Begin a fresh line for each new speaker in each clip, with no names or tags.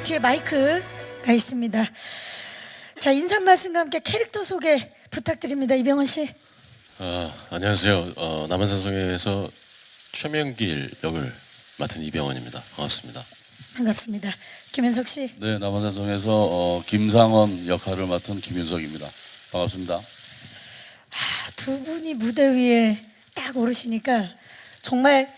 뒤에 마이크가 있습니다. 자, 인사 말씀과 함께 캐릭터 소개 부탁드립니다. 이병헌 씨.
안녕하세요. 남한산성에서 최명길 역을 맡은 이병헌입니다. 반갑습니다.
반갑습니다. 김윤석 씨.
네, 남한산성에서 김상원 역할을 맡은 김윤석입니다. 반갑습니다.
두 분이 무대 위에 딱 오르시니까 정말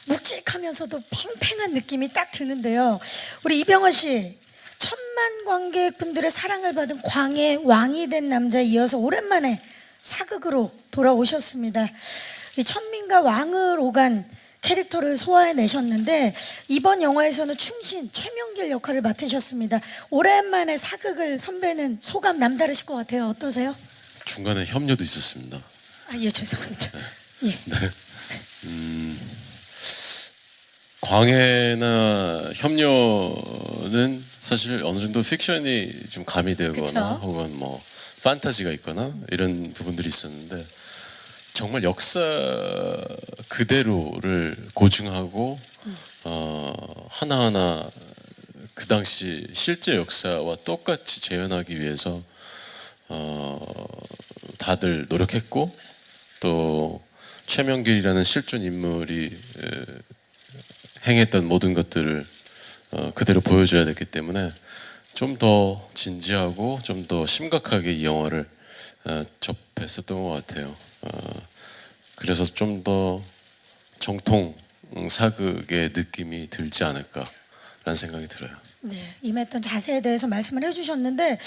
묵직하면서도 팽팽한 느낌이 딱 드는데요. 우리 이병헌 씨, 천만 관객분들의 사랑을 받은 광의 왕이 된 남자에 이어서 오랜만에 사극으로 돌아오셨습니다. 이 천민과 왕을 오간 캐릭터를 소화해내셨는데 이번 영화에서는 충신 최명길 역할을 맡으셨습니다. 오랜만에 사극을 선배는 소감 남다르실 것 같아요. 어떠세요?
중간에 협녀도 있었습니다.
예, 죄송합니다. 예.
광해나 협녀는 사실 어느 정도 픽션이 좀 가미되거나
그쵸?
혹은 뭐 판타지가 있거나 이런 부분들이 있었는데 정말 역사 그대로를 고증하고 하나하나 그 당시 실제 역사와 똑같이 재현하기 위해서 다들 노력했고 또 최명길이라는 실존 인물이 행했던 모든 것들을 그대로 보여줘야 됐기 때문에 좀 더 진지하고 좀 더 심각하게 이 영화를 접했었던 것 같아요. 그래서 좀 더 정통 사극의 느낌이 들지 않을까라는 생각이 들어요.
네, 임했던 자세에 대해서 말씀을 해주셨는데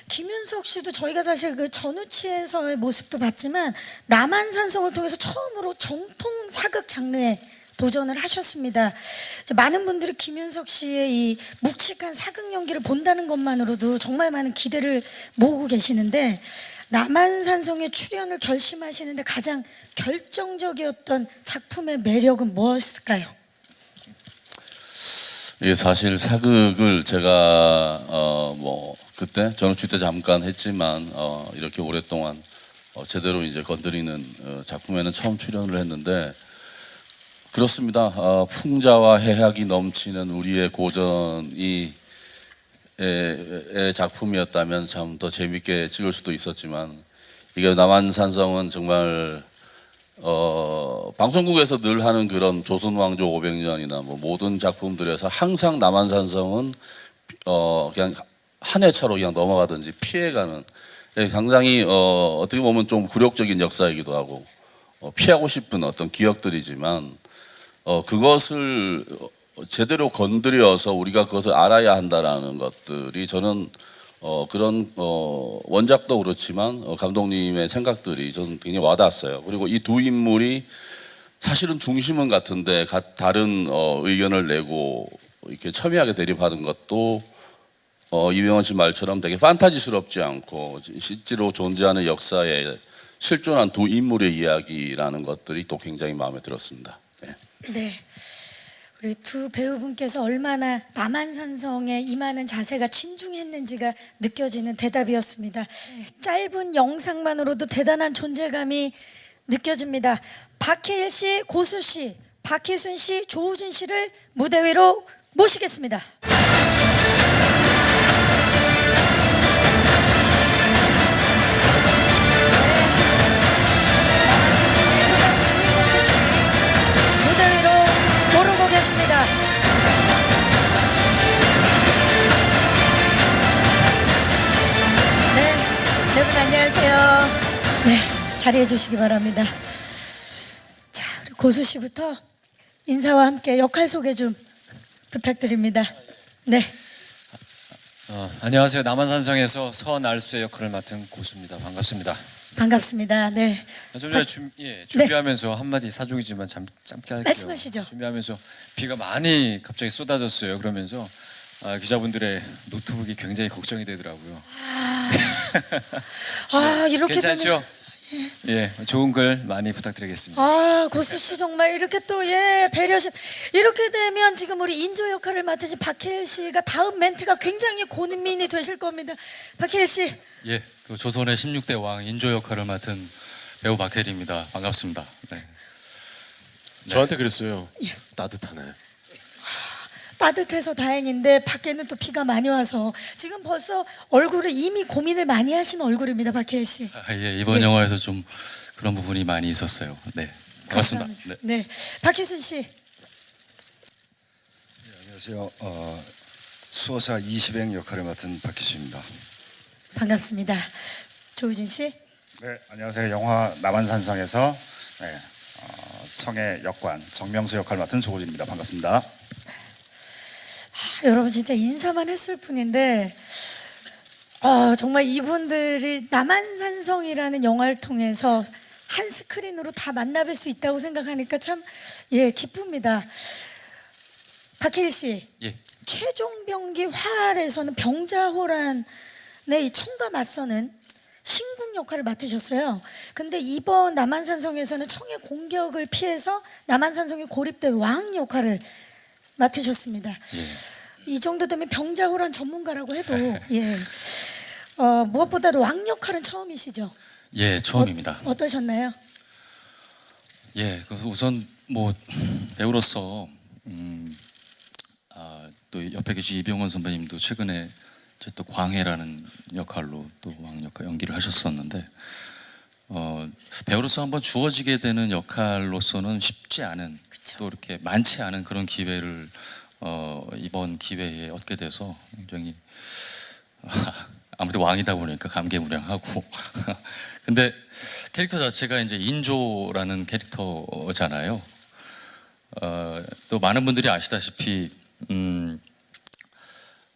김윤석 씨도 저희가 사실 그 전우치에서의 모습도 봤지만 남한산성을 통해서 처음으로 정통 사극 장르에 도전을 하셨습니다. 많은 분들이 김윤석 씨의 이 묵직한 사극 연기를 본다는 것만으로도 정말 많은 기대를 모으고 계시는데 남한산성에 출연을 결심하시는데 가장 결정적이었던 작품의 매력은 무엇일까요?
이게 사실 사극을 제가 뭐 그때 전우치 때 잠깐 했지만 이렇게 오랫동안 제대로 이제 건드리는 작품에는 처음 출연을 했는데 그렇습니다. 풍자와 해학이 넘치는 우리의 고전이 의 작품이었다면 참 더 재밌게 찍을 수도 있었지만 이게 남한산성은 정말 방송국에서 늘 하는 그런 조선왕조 500년이나 뭐 모든 작품들에서 항상 남한산성은 그냥 한 회차로 그냥 넘어가든지 피해가는 상당히 어떻게 보면 좀 굴욕적인 역사이기도 하고 피하고 싶은 어떤 기억들이지만 그것을 제대로 건드려서 우리가 그것을 알아야 한다라는 것들이 저는 그런 원작도 그렇지만 감독님의 생각들이 저는 굉장히 와닿았어요. 그리고 이 두 인물이 사실은 중심은 같은데 다른 의견을 내고 이렇게 첨예하게 대립하는 것도 이병헌 씨 말처럼 되게 판타지스럽지 않고 실제로 존재하는 역사에 실존한 두 인물의 이야기라는 것들이 또 굉장히 마음에 들었습니다. 네.
네, 우리 두 배우분께서 얼마나 남한산성에 임하는 자세가 진중했는지가 느껴지는 대답이었습니다. 짧은 영상만으로도 대단한 존재감이 느껴집니다. 박해일 씨, 고수 씨, 박희순 씨, 조우진 씨를 무대 위로 모시겠습니다. 계십니다. 네, 여러분 안녕하세요. 네, 자리해 주시기 바랍니다. 자, 우리 고수 씨부터 인사와 함께 역할 소개 좀 부탁드립니다. 네.
안녕하세요. 남한산성에서 서날수의 역할을 맡은 고수입니다. 반갑습니다.
반갑습니다. 네.
좀 전에 준비하면서 한마디 사족이지만 짧게 할게요.
말씀하시죠.
준비하면서 비가 많이 갑자기 쏟아졌어요. 그러면서 기자분들의 노트북이 굉장히 걱정이 되더라고요.
이렇게
괜찮죠?
되면
예, 좋은 글 많이 부탁드리겠습니다.
고수 씨 정말 이렇게 또 배려심. 이렇게 되면 지금 우리 인조 역할을 맡으신 박해일 씨가 다음 멘트가 굉장히 고민이 되실 겁니다. 박해일 씨.
예, 그 조선의 16대 왕 인조 역할을 맡은 배우 박해일입니다. 반갑습니다. 네.
저한테 그랬어요. 따뜻하네.
따뜻해서 다행인데 밖에는 또 비가 많이 와서 지금 벌써 얼굴을 이미 고민을 많이 하신 얼굴입니다, 박해일 씨.
예, 이번
예.
영화에서 좀 그런 부분이 많이 있었어요. 네, 반갑습니다.
감사합니다.
네.
네, 박혜순 씨.
안녕하세요. 수호사 이시백 역할을 맡은 박희수입니다.
반갑습니다. 조우진 씨.
네, 안녕하세요. 영화 남한산성에서 성의 역관 정명수 역할을 맡은 조우진입니다. 반갑습니다.
여러분 진짜 인사만 했을 뿐인데 정말 이분들이 남한산성이라는 영화를 통해서 한 스크린으로 다 만나뵐 수 있다고 생각하니까 참 기쁩니다. 박해일 씨,
예,
최종병기 화알에서는 병자호란의 이 청과 맞서는 신궁 역할을 맡으셨어요. 근데 이번 남한산성에서는 청의 공격을 피해서 남한산성에 고립된 왕 역할을 맡으셨습니다. 이 정도 되면 병자호란 전문가라고 해도 무엇보다도 왕 역할은 처음이시죠?
예, 처음입니다.
어떠셨나요?
예, 그래서 우선 뭐 배우로서 또 옆에 계신 이병헌 선배님도 최근에 이제 또 광해라는 역할로 또 왕 역할 연기를 하셨었는데 배우로서 한번 주어지게 되는 역할로서는 쉽지 않은
그쵸.
또 이렇게 많지 않은 그런 기회를 이번 기회에 얻게 돼서 굉장히 아무튼 왕이다 보니까 감개무량하고 근데 캐릭터 자체가 이제 인조라는 캐릭터잖아요. 또 많은 분들이 아시다시피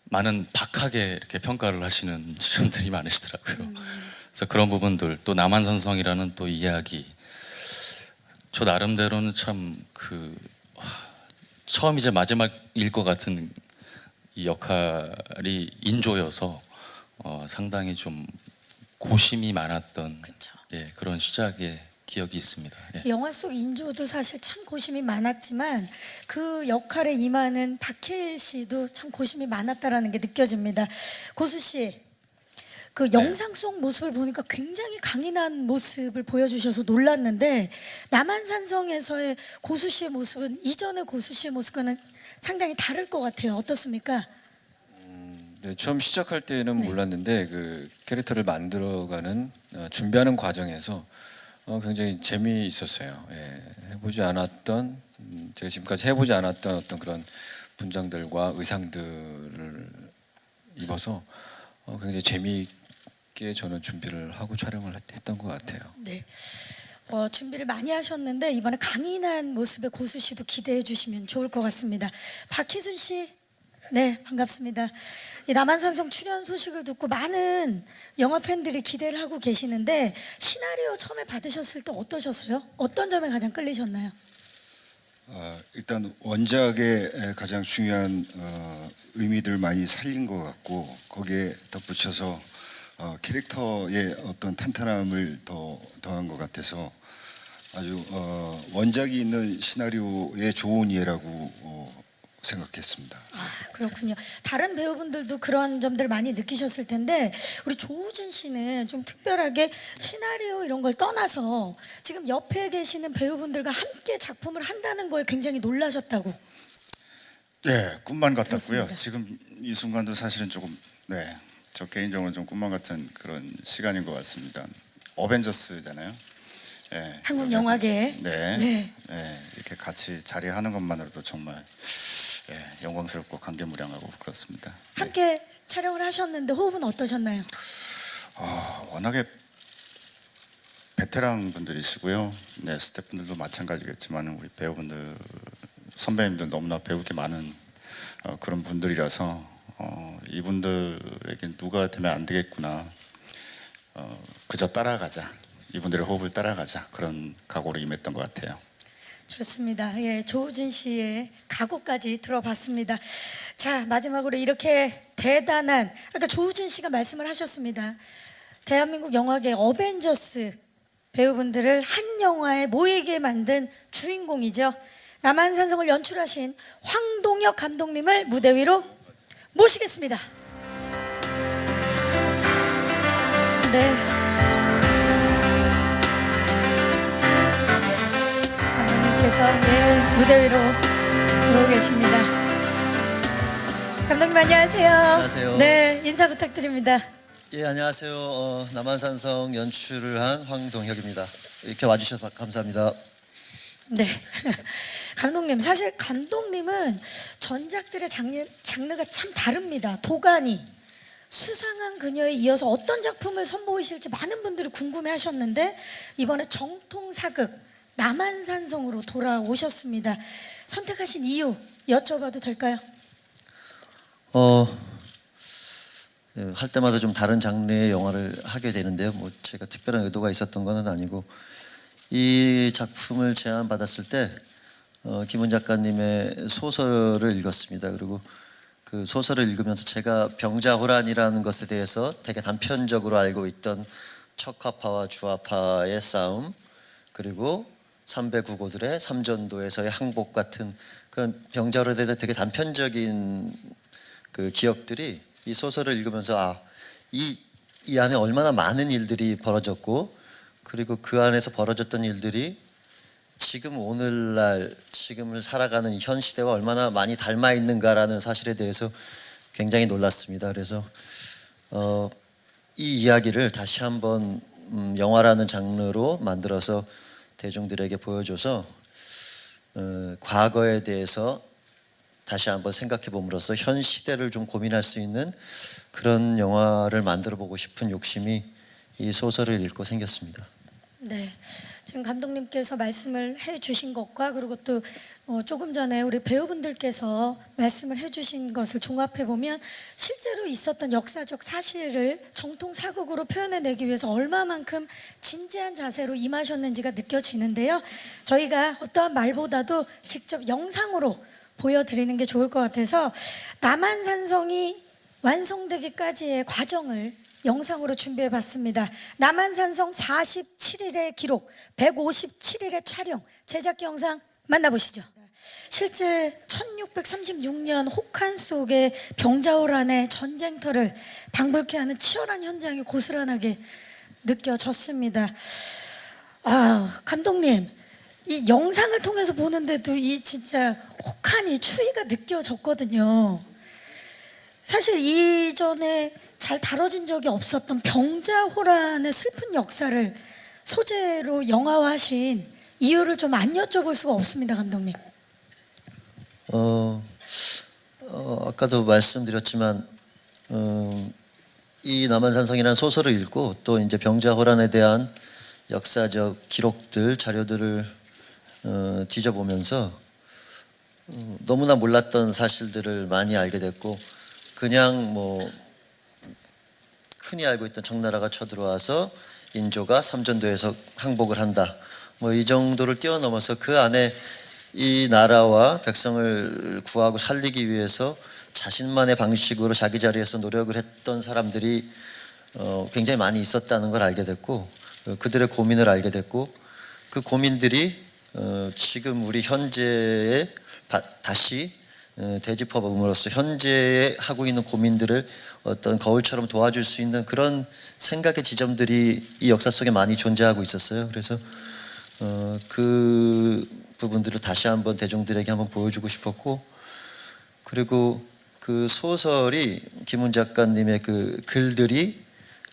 많은 박하게 이렇게 평가를 하시는 지점들이 많으시더라고요. 그래서 그런 부분들 또 남한산성이라는 또 이야기 저 나름대로는 참 처음이자 마지막일 것 같은 이 역할이 인조여서 상당히 좀 고심이 많았던
그쵸.
그런 시작의 기억이 있습니다. 예.
영화 속 인조도 사실 참 고심이 많았지만 그 역할에 임하는 박해일 씨도 참 고심이 많았다라는 게 느껴집니다. 고수 씨, 그 영상 속 모습을 보니까 굉장히 강인한 모습을 보여주셔서 놀랐는데 남한산성에서의 고수 씨의 모습은 이전의 고수 씨의 모습과는 상당히 다를 것 같아요. 어떻습니까?
네, 처음 시작할 때는 몰랐는데 그 캐릭터를 만들어가는 준비하는 과정에서 굉장히 재미있었어요. 해보지 않았던 제가 지금까지 해보지 않았던 어떤 그런 분장들과 의상들을 입어서 굉장히 재미있게 저는 준비를 하고 촬영을 했던 것 같아요.
네. 준비를 많이 하셨는데 이번에 강인한 모습의 고수 씨도 기대해 주시면 좋을 것 같습니다. 박희순 씨, 네 반갑습니다. 이 남한산성 출연 소식을 듣고 많은 영화 팬들이 기대를 하고 계시는데 시나리오 처음에 받으셨을 때 어떠셨어요? 어떤 점에 가장 끌리셨나요?
일단 원작의 가장 중요한 의미들을 많이 살린 것 같고 거기에 덧붙여서 캐릭터의 어떤 탄탄함을 더한 것 같아서 아주 원작이 있는 시나리오의 좋은 예라고 생각했습니다.
그렇군요. 다른 배우분들도 그런 점들 많이 느끼셨을 텐데 우리 조우진 씨는 좀 특별하게 시나리오 이런 걸 떠나서 지금 옆에 계시는 배우분들과 함께 작품을 한다는 거에 굉장히 놀라셨다고.
예, 꿈만 같았고요.
그렇습니다.
지금 이 순간도 사실은 조금 저 개인적으로 좀 꿈만 같은 그런 시간인 것 같습니다. 어벤져스잖아요.
한국 영화계에.
네. 이렇게 같이 자리하는 것만으로도 정말 영광스럽고 감개무량하고 그렇습니다.
함께 촬영을 하셨는데 호흡은 어떠셨나요?
워낙에 베테랑 분들이시고요. 스태프분들도 마찬가지겠지만 우리 배우분들 선배님들 너무나 배울 게 많은 그런 분들이라서 이분들에게 누가 되면 안 되겠구나. 그저 따라가자. 이분들의 호흡을 따라가자. 그런 각오로 임했던 것 같아요.
좋습니다. 조우진 씨의 각오까지 들어봤습니다. 자, 마지막으로 이렇게 대단한 아까 조우진 씨가 말씀을 하셨습니다. 대한민국 영화계 어벤져스 배우분들을 한 영화에 모이게 만든 주인공이죠. 남한산성을 연출하신 황동혁 감독님을 무대 위로 모시겠습니다. 네. 감독님께서 무대 위로 오고 계십니다. 감독님 안녕하세요.
안녕하세요.
네, 인사 부탁드립니다.
예, 안녕하세요. 남한산성 연출을 한 황동혁입니다. 이렇게 와주셔서 감사합니다.
네. 감독님, 사실 감독님은 전작들의 장르가 참 다릅니다. 도가니, 수상한 그녀에 이어서 어떤 작품을 선보이실지 많은 분들이 궁금해하셨는데 이번에 정통 사극 남한산성으로 돌아오셨습니다. 선택하신 이유 여쭤봐도 될까요?
할 때마다 좀 다른 장르의 영화를 하게 되는데요. 뭐 제가 특별한 의도가 있었던 건 아니고 이 작품을 제안받았을 때 김은 작가님의 소설을 읽었습니다. 그리고 그 소설을 읽으면서 제가 병자호란이라는 것에 대해서 되게 단편적으로 알고 있던 척화파와 주화파의 싸움, 그리고 삼배구고들의 삼전도에서의 항복 같은 그런 병자호란에 대해서 되게 단편적인 그 기억들이 이 소설을 읽으면서 이 안에 얼마나 많은 일들이 벌어졌고, 그리고 그 안에서 벌어졌던 일들이 지금 오늘날 지금을 살아가는 현 시대와 얼마나 많이 닮아 있는가라는 사실에 대해서 굉장히 놀랐습니다. 그래서 이 이야기를 다시 한번 영화라는 장르로 만들어서 대중들에게 보여줘서 과거에 대해서 다시 한번 생각해 봄으로써 현 시대를 좀 고민할 수 있는 그런 영화를 만들어 보고 싶은 욕심이 이 소설을 읽고 생겼습니다.
네, 지금 감독님께서 말씀을 해주신 것과 그리고 또 조금 전에 우리 배우분들께서 말씀을 해주신 것을 종합해 보면 실제로 있었던 역사적 사실을 정통 사극으로 표현해내기 위해서 얼마만큼 진지한 자세로 임하셨는지가 느껴지는데요. 저희가 어떠한 말보다도 직접 영상으로 보여드리는 게 좋을 것 같아서 남한산성이 완성되기까지의 과정을 영상으로 준비해 봤습니다. 남한산성 47일의 기록, 157일의 촬영, 제작 영상 만나보시죠. 실제 1636년 혹한 속의 병자호란의 전쟁터를 방불케 하는 치열한 현장이 고스란하게 느껴졌습니다. 감독님, 이 영상을 통해서 보는데도 이 진짜 혹한이 추위가 느껴졌거든요. 사실 이전에 잘 다뤄진 적이 없었던 병자호란의 슬픈 역사를 소재로 영화화하신 이유를 좀 안 여쭤볼 수가 없습니다, 감독님.
아까도 말씀드렸지만 이 남한산성이라는 소설을 읽고 또 이제 병자호란에 대한 역사적 기록들, 자료들을 뒤져보면서 너무나 몰랐던 사실들을 많이 알게 됐고, 그냥 뭐 흔히 알고 있던 청나라가 쳐들어와서 인조가 삼전도에서 항복을 한다, 뭐 이 정도를 뛰어넘어서 그 안에 이 나라와 백성을 구하고 살리기 위해서 자신만의 방식으로 자기 자리에서 노력을 했던 사람들이 굉장히 많이 있었다는 걸 알게 됐고, 그들의 고민을 알게 됐고, 그 고민들이 지금 우리 현재에 다시 되짚어봄으로써 현재에 하고 있는 고민들을 어떤 거울처럼 도와줄 수 있는 그런 생각의 지점들이 이 역사 속에 많이 존재하고 있었어요. 그래서 그 부분들을 다시 한번 대중들에게 한번 보여주고 싶었고, 그리고 그 소설이 김은 작가님의 그 글들이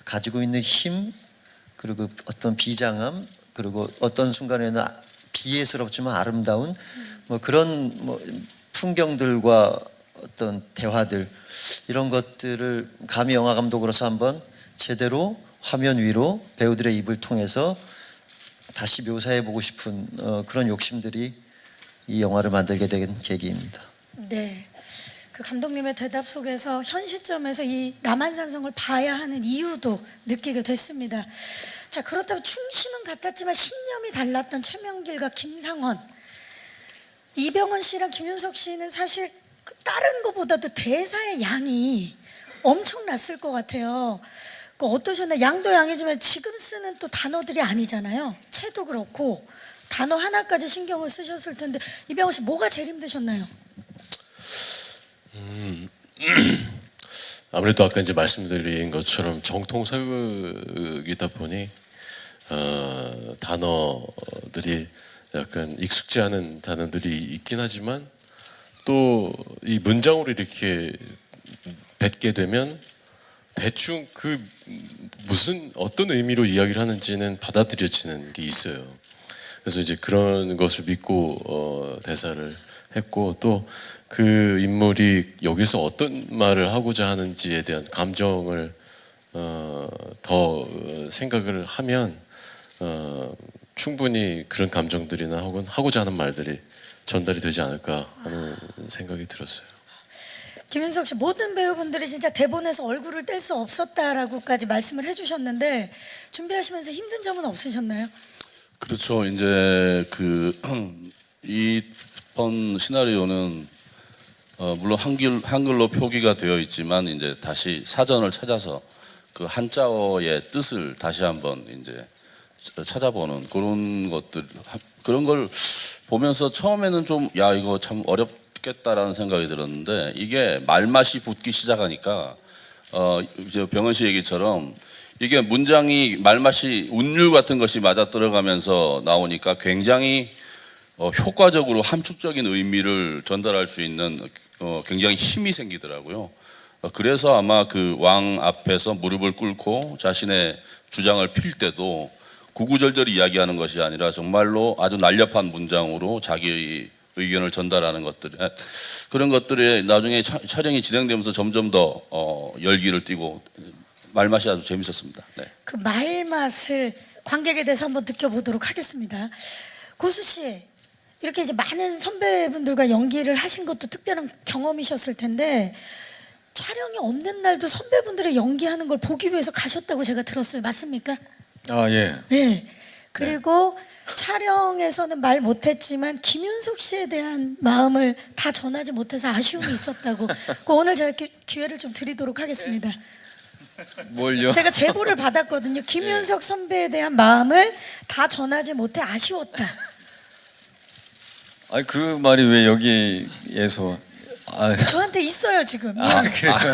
가지고 있는 힘, 그리고 어떤 비장함, 그리고 어떤 순간에는 비애스럽지만 아름다운 뭐 그런 뭐 풍경들과 어떤 대화들, 이런 것들을 감히 영화 감독으로서 한번 제대로 화면 위로 배우들의 입을 통해서 다시 묘사해 보고 싶은 그런 욕심들이 이 영화를 만들게 된 계기입니다.
네, 그 감독님의 대답 속에서 현 시점에서 이 남한산성을 봐야 하는 이유도 느끼게 됐습니다. 자, 그렇다면 충심은 같았지만 신념이 달랐던 최명길과 김상헌, 이병헌 씨랑 김윤석 씨는 사실 다른 것보다도 대사의 양이 엄청났을 것 같아요. 어떠셨나요? 양도 양이지만 지금 쓰는 또 단어들이 아니잖아요. 채도 그렇고 단어 하나까지 신경을 쓰셨을 텐데 이병헌 씨 뭐가 제일 힘드셨나요?
아무래도 아까 이제 말씀드린 것처럼 정통 사극이다 보니 단어들이 약간 익숙지 않은 단어들이 있긴 하지만 또 이 문장으로 이렇게 뵙게 되면 대충 그 무슨 어떤 의미로 이야기를 하는지는 받아들여지는 게 있어요. 그래서 이제 그런 것을 믿고 대사를 했고 또 그 인물이 여기서 어떤 말을 하고자 하는지에 대한 감정을 더 생각을 하면 충분히 그런 감정들이나 혹은 하고자 하는 말들이 전달이 되지 않을까 하는 생각이 들었어요.
김윤석 씨, 모든 배우분들이 진짜 대본에서 얼굴을 뗄 수 없었다라고까지 말씀을 해주셨는데 준비하시면서 힘든 점은 없으셨나요?
그렇죠. 이제 이번 시나리오는 물론 한글로 표기가 되어 있지만 이제 다시 사전을 찾아서 그 한자어의 뜻을 다시 한번 이제 찾아보는 그런 걸 보면서 처음에는 좀 야 이거 참 어렵겠다라는 생각이 들었는데 이게 말맛이 붙기 시작하니까 이제 병은 씨 얘기처럼 이게 문장이 말맛이 운율 같은 것이 맞아 들어가면서 나오니까 굉장히 효과적으로 함축적인 의미를 전달할 수 있는 굉장히 힘이 생기더라고요. 그래서 아마 그 왕 앞에서 무릎을 꿇고 자신의 주장을 펼 때도 구구절절 이야기하는 것이 아니라 정말로 아주 날렵한 문장으로 자기 의견을 전달하는 것들, 그런 것들에 나중에 촬영이 진행되면서 점점 더 열기를 띠고 말맛이 아주 재밌었습니다. 네.
그 말맛을 관객에 대해서 한번 느껴보도록 하겠습니다. 고수 씨, 이렇게 이제 많은 선배분들과 연기를 하신 것도 특별한 경험이셨을 텐데 촬영이 없는 날도 선배분들의 연기하는 걸 보기 위해서 가셨다고 제가 들었어요. 맞습니까?
아 예.
네. 그리고 촬영에서는 말 못했지만 김윤석 씨에 대한 마음을 다 전하지 못해서 아쉬움이 있었다고. 오늘 제가 기회를 좀 드리도록 하겠습니다.
뭘요?
제가 제보를 받았거든요. 김윤석 선배에 대한 마음을 다 전하지 못해 아쉬웠다.
아니 그 말이 왜 여기에서?
저한테 있어요 지금.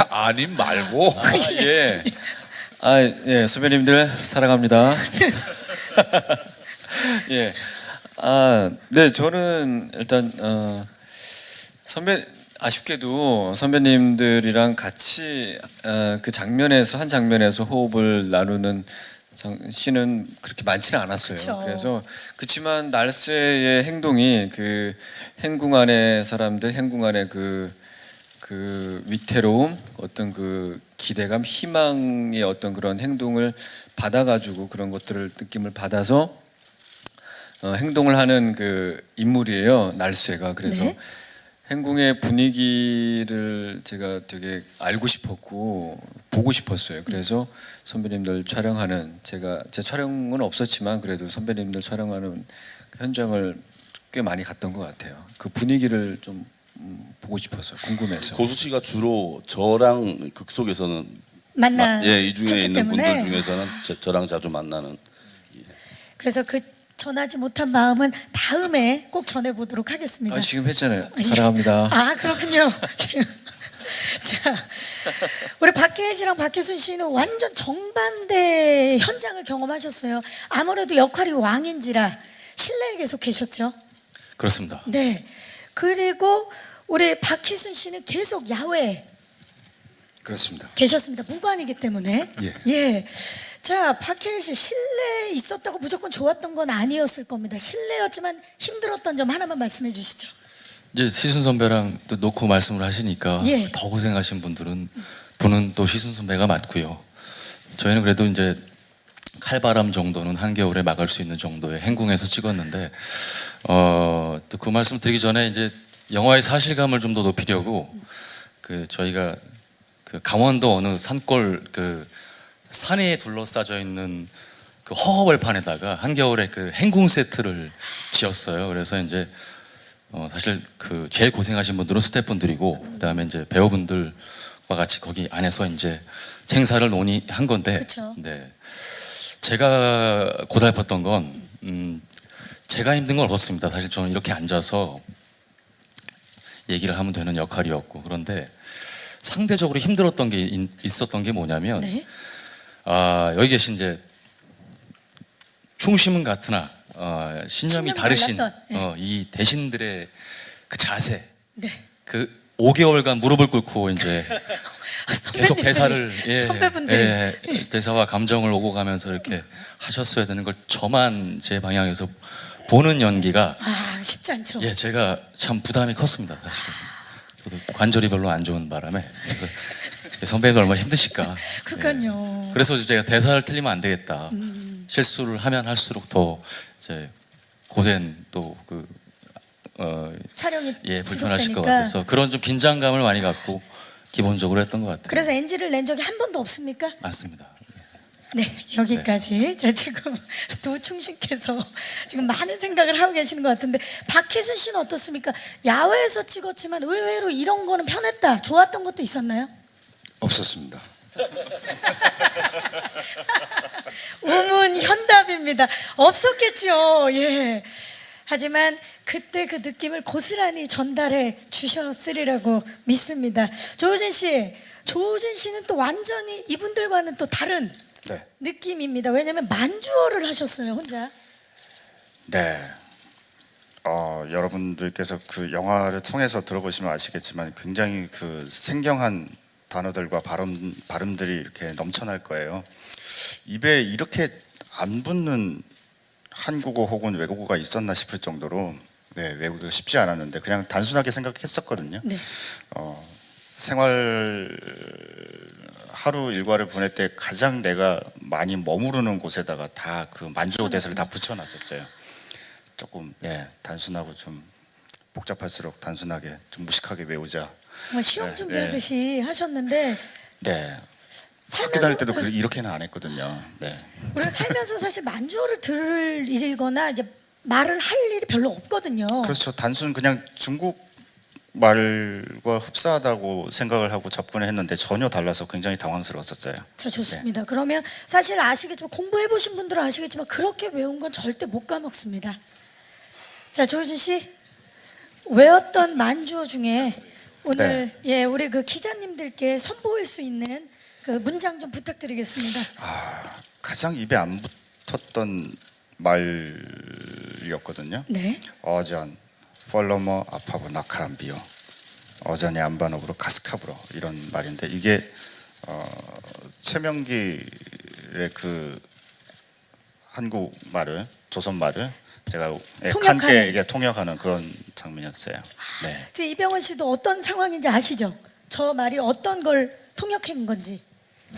아님 말고.
예. 예, 선배님들 사랑합니다. 예. 네, 저는 일단 아쉽게도 선배님들이랑 같이 그 장면에서 한 장면에서 호흡을 나누는 씨는 그렇게 많지는 않았어요.
그쵸.
그래서 그렇지만 날쌔의 행동이 그 행궁 안의 사람들, 행궁 안의 그 위태로움, 어떤 그 기대감, 희망의 어떤 그런 행동을 받아가지고 그런 것들을 느낌을 받아서 행동을 하는 그 인물이에요. 날쌔가. 그래서
네.
행궁의 분위기를 제가 되게 알고 싶었고 보고 싶었어요. 그래서 선배님들 촬영하는 제 촬영은 없었지만 그래도 선배님들 촬영하는 현장을 꽤 많이 갔던 것 같아요. 그 분위기를 좀 보고 싶어서 궁금해서.
고수 씨가 주로 저랑 극속에서는 이 중에 있는 분들 중에서는 저랑 자주 만나는.
그래서 그 전하지 못한 마음은 다음에 꼭 전해보도록 하겠습니다.
지금 했잖아요. 사랑합니다.
그렇군요. 자, 우리 박해일 씨랑 박효순 씨는 완전 정반대 현장을 경험하셨어요. 아무래도 역할이 왕인지라 실내에 계속 계셨죠.
그렇습니다.
네. 그리고 우리 박희순 씨는 계속 야외에
그렇습니다.
계셨습니다. 무관이기 때문에.
예.
자, 박해일 씨 실내에 있었다고 무조건 좋았던 건 아니었을 겁니다. 실내였지만 힘들었던 점 하나만 말씀해 주시죠.
이제 시순 선배랑 또 놓고 말씀을 하시니까
예.
더 고생하신 분은 또 시순 선배가 맞고요. 저희는 그래도 이제 칼바람 정도는 한겨울에 막을 수 있는 정도의 행궁에서 찍었는데 또 그 말씀 드리기 전에 이제 영화의 사실감을 좀 더 높이려고 그 저희가 그 강원도 어느 산골 그 산에 둘러싸져 있는 그 허허벌판에다가 한겨울에 그 행궁 세트를 지었어요. 그래서 이제 사실 그 제일 고생하신 분들은 스태프분들이고 그다음에 이제 배우분들과 같이 거기 안에서 이제 생사를 논의한 건데,
그쵸.
네, 제가 고달팠던 건 제가 힘든 건 없었습니다. 사실 저는 이렇게 앉아서 얘기를 하면 되는 역할이었고, 그런데 상대적으로 힘들었던 게 있었던 게 뭐냐면
네.
여기 계신 이제 충심은 같으나 신념이 다르신
달랐던,
이 대신들의 그 자세,
네.
그 5개월간 무릎을 꿇고 이제 계속 대사를
선배분들이
대사와 감정을 오고 가면서 이렇게 하셨어야 되는 걸 저만 제 방향에서 보는 연기가
쉽지 않죠.
제가 참 부담이 컸습니다. 사실 저도 관절이 별로 안 좋은 바람에 그래서 선배님 얼마나 힘드실까.
그러니까요.
그래서 제가 대사를 틀리면 안 되겠다. 실수를 하면 할수록 더 이제 고된 또
촬영이
불편하실 것
지속되니까.
같아서 그런 좀 긴장감을 많이 갖고 기본적으로 했던 것 같아요.
그래서 NG를 낸 적이 한 번도 없습니까?
맞습니다.
네, 여기까지. 자, 지금 도충신께서 지금 많은 생각을 하고 계시는 것 같은데 박희순 씨는 어떻습니까? 야외에서 찍었지만 의외로 이런 거는 편했다, 좋았던 것도 있었나요?
없었습니다.
우문현답입니다. 없었겠죠. 예. 하지만 그때 그 느낌을 고스란히 전달해 주셨으리라고 믿습니다. 조우진 씨는 또 완전히 이분들과는 또 다른
네.
느낌입니다. 왜냐하면 만주어를 하셨어요, 혼자.
네. 여러분들께서 그 영화를 통해서 들어보시면 아시겠지만 굉장히 그 생경한 단어들과 발음들이 이렇게 넘쳐날 거예요. 입에 이렇게 안 붙는 한국어 혹은 외국어가 있었나 싶을 정도로 외국어가 쉽지 않았는데 그냥 단순하게 생각했었거든요.
네.
생활 하루 일과를 보낼 때 가장 내가 많이 머무르는 곳에다가 다 그 만주어 대사를 다 붙여놨었어요. 조금 단순하고 좀 복잡할수록 단순하게 좀 무식하게 외우자.
정말 시험 준비하듯이 하셨는데
네. 학교 다닐 때도 이렇게는 안 했거든요. 네.
우리가 살면서 사실 만주어를 들을 일이거나 이제 말을 할 일이 별로 없거든요.
그렇죠. 단순 그냥 중국 말과 흡사하다고 생각을 하고 접근을 했는데 전혀 달라서 굉장히 당황스러웠었어요.
자, 좋습니다. 그러면 사실 아시겠지만 공부해 보신 분들은 아시겠지만 그렇게 외운 건 절대 못 까먹습니다. 자, 조우진 씨 외웠던 만주어 중에 오늘 우리 그 기자님들께 선보일 수 있는 그 문장 좀 부탁드리겠습니다.
가장 입에 안 붙었던 말이었거든요.
네.
어전 펄러머 아파보 나카람비오 어전이 안반업으로 가스카브로 이런 말인데 이게 최명길의 그 한국말을 조선말을 제가 함께 통역하는 그런 장면이었어요. 네.
지금 이병헌 씨도 어떤 상황인지 아시죠? 저 말이 어떤 걸 통역한 건지.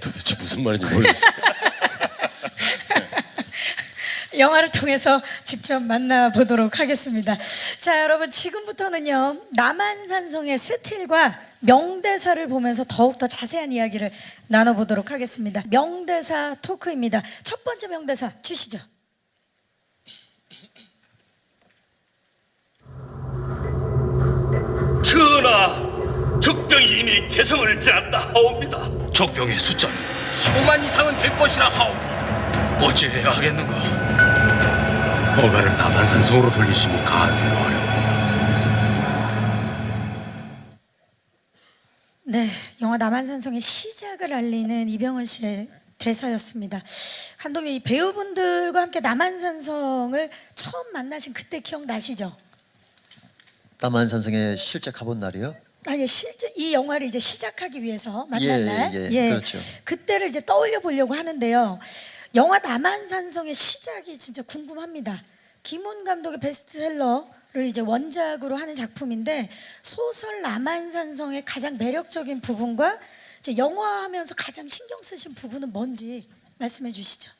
도대체 무슨 말인지 모르겠어요.
영화를 통해서 직접 만나보도록 하겠습니다. 자, 여러분 지금부터는요 남한산성의 스틸과 명대사를 보면서 더욱더 자세한 이야기를 나눠보도록 하겠습니다. 명대사 토크입니다. 첫 번째 명대사 주시죠.
전하, 적병이 이미 개성을 지났다 하옵니다. 적병의 숫자는 15만 이상은 될 것이라 하옵니다. 어찌해야 하겠는가? 허가를 남한산성으로 돌리시니 가주로 하려.
네, 영화 남한산성의 시작을 알리는 이병헌 씨의 대사였습니다. 감독님, 이 배우분들과 함께 남한산성을 처음 만나신 그때 기억나시죠?
남한산성에 실제 가본 날이요?
아니, 실제 이 영화를 이제 시작하기 위해서 만날 날,
그렇죠.
그때를 이제 떠올려 보려고 하는데요. 영화 남한산성의 시작이 진짜 궁금합니다. 김훈 감독의 베스트셀러를 이제 원작으로 하는 작품인데 소설 남한산성의 가장 매력적인 부분과 이제 영화하면서 가장 신경 쓰신 부분은 뭔지 말씀해 주시죠.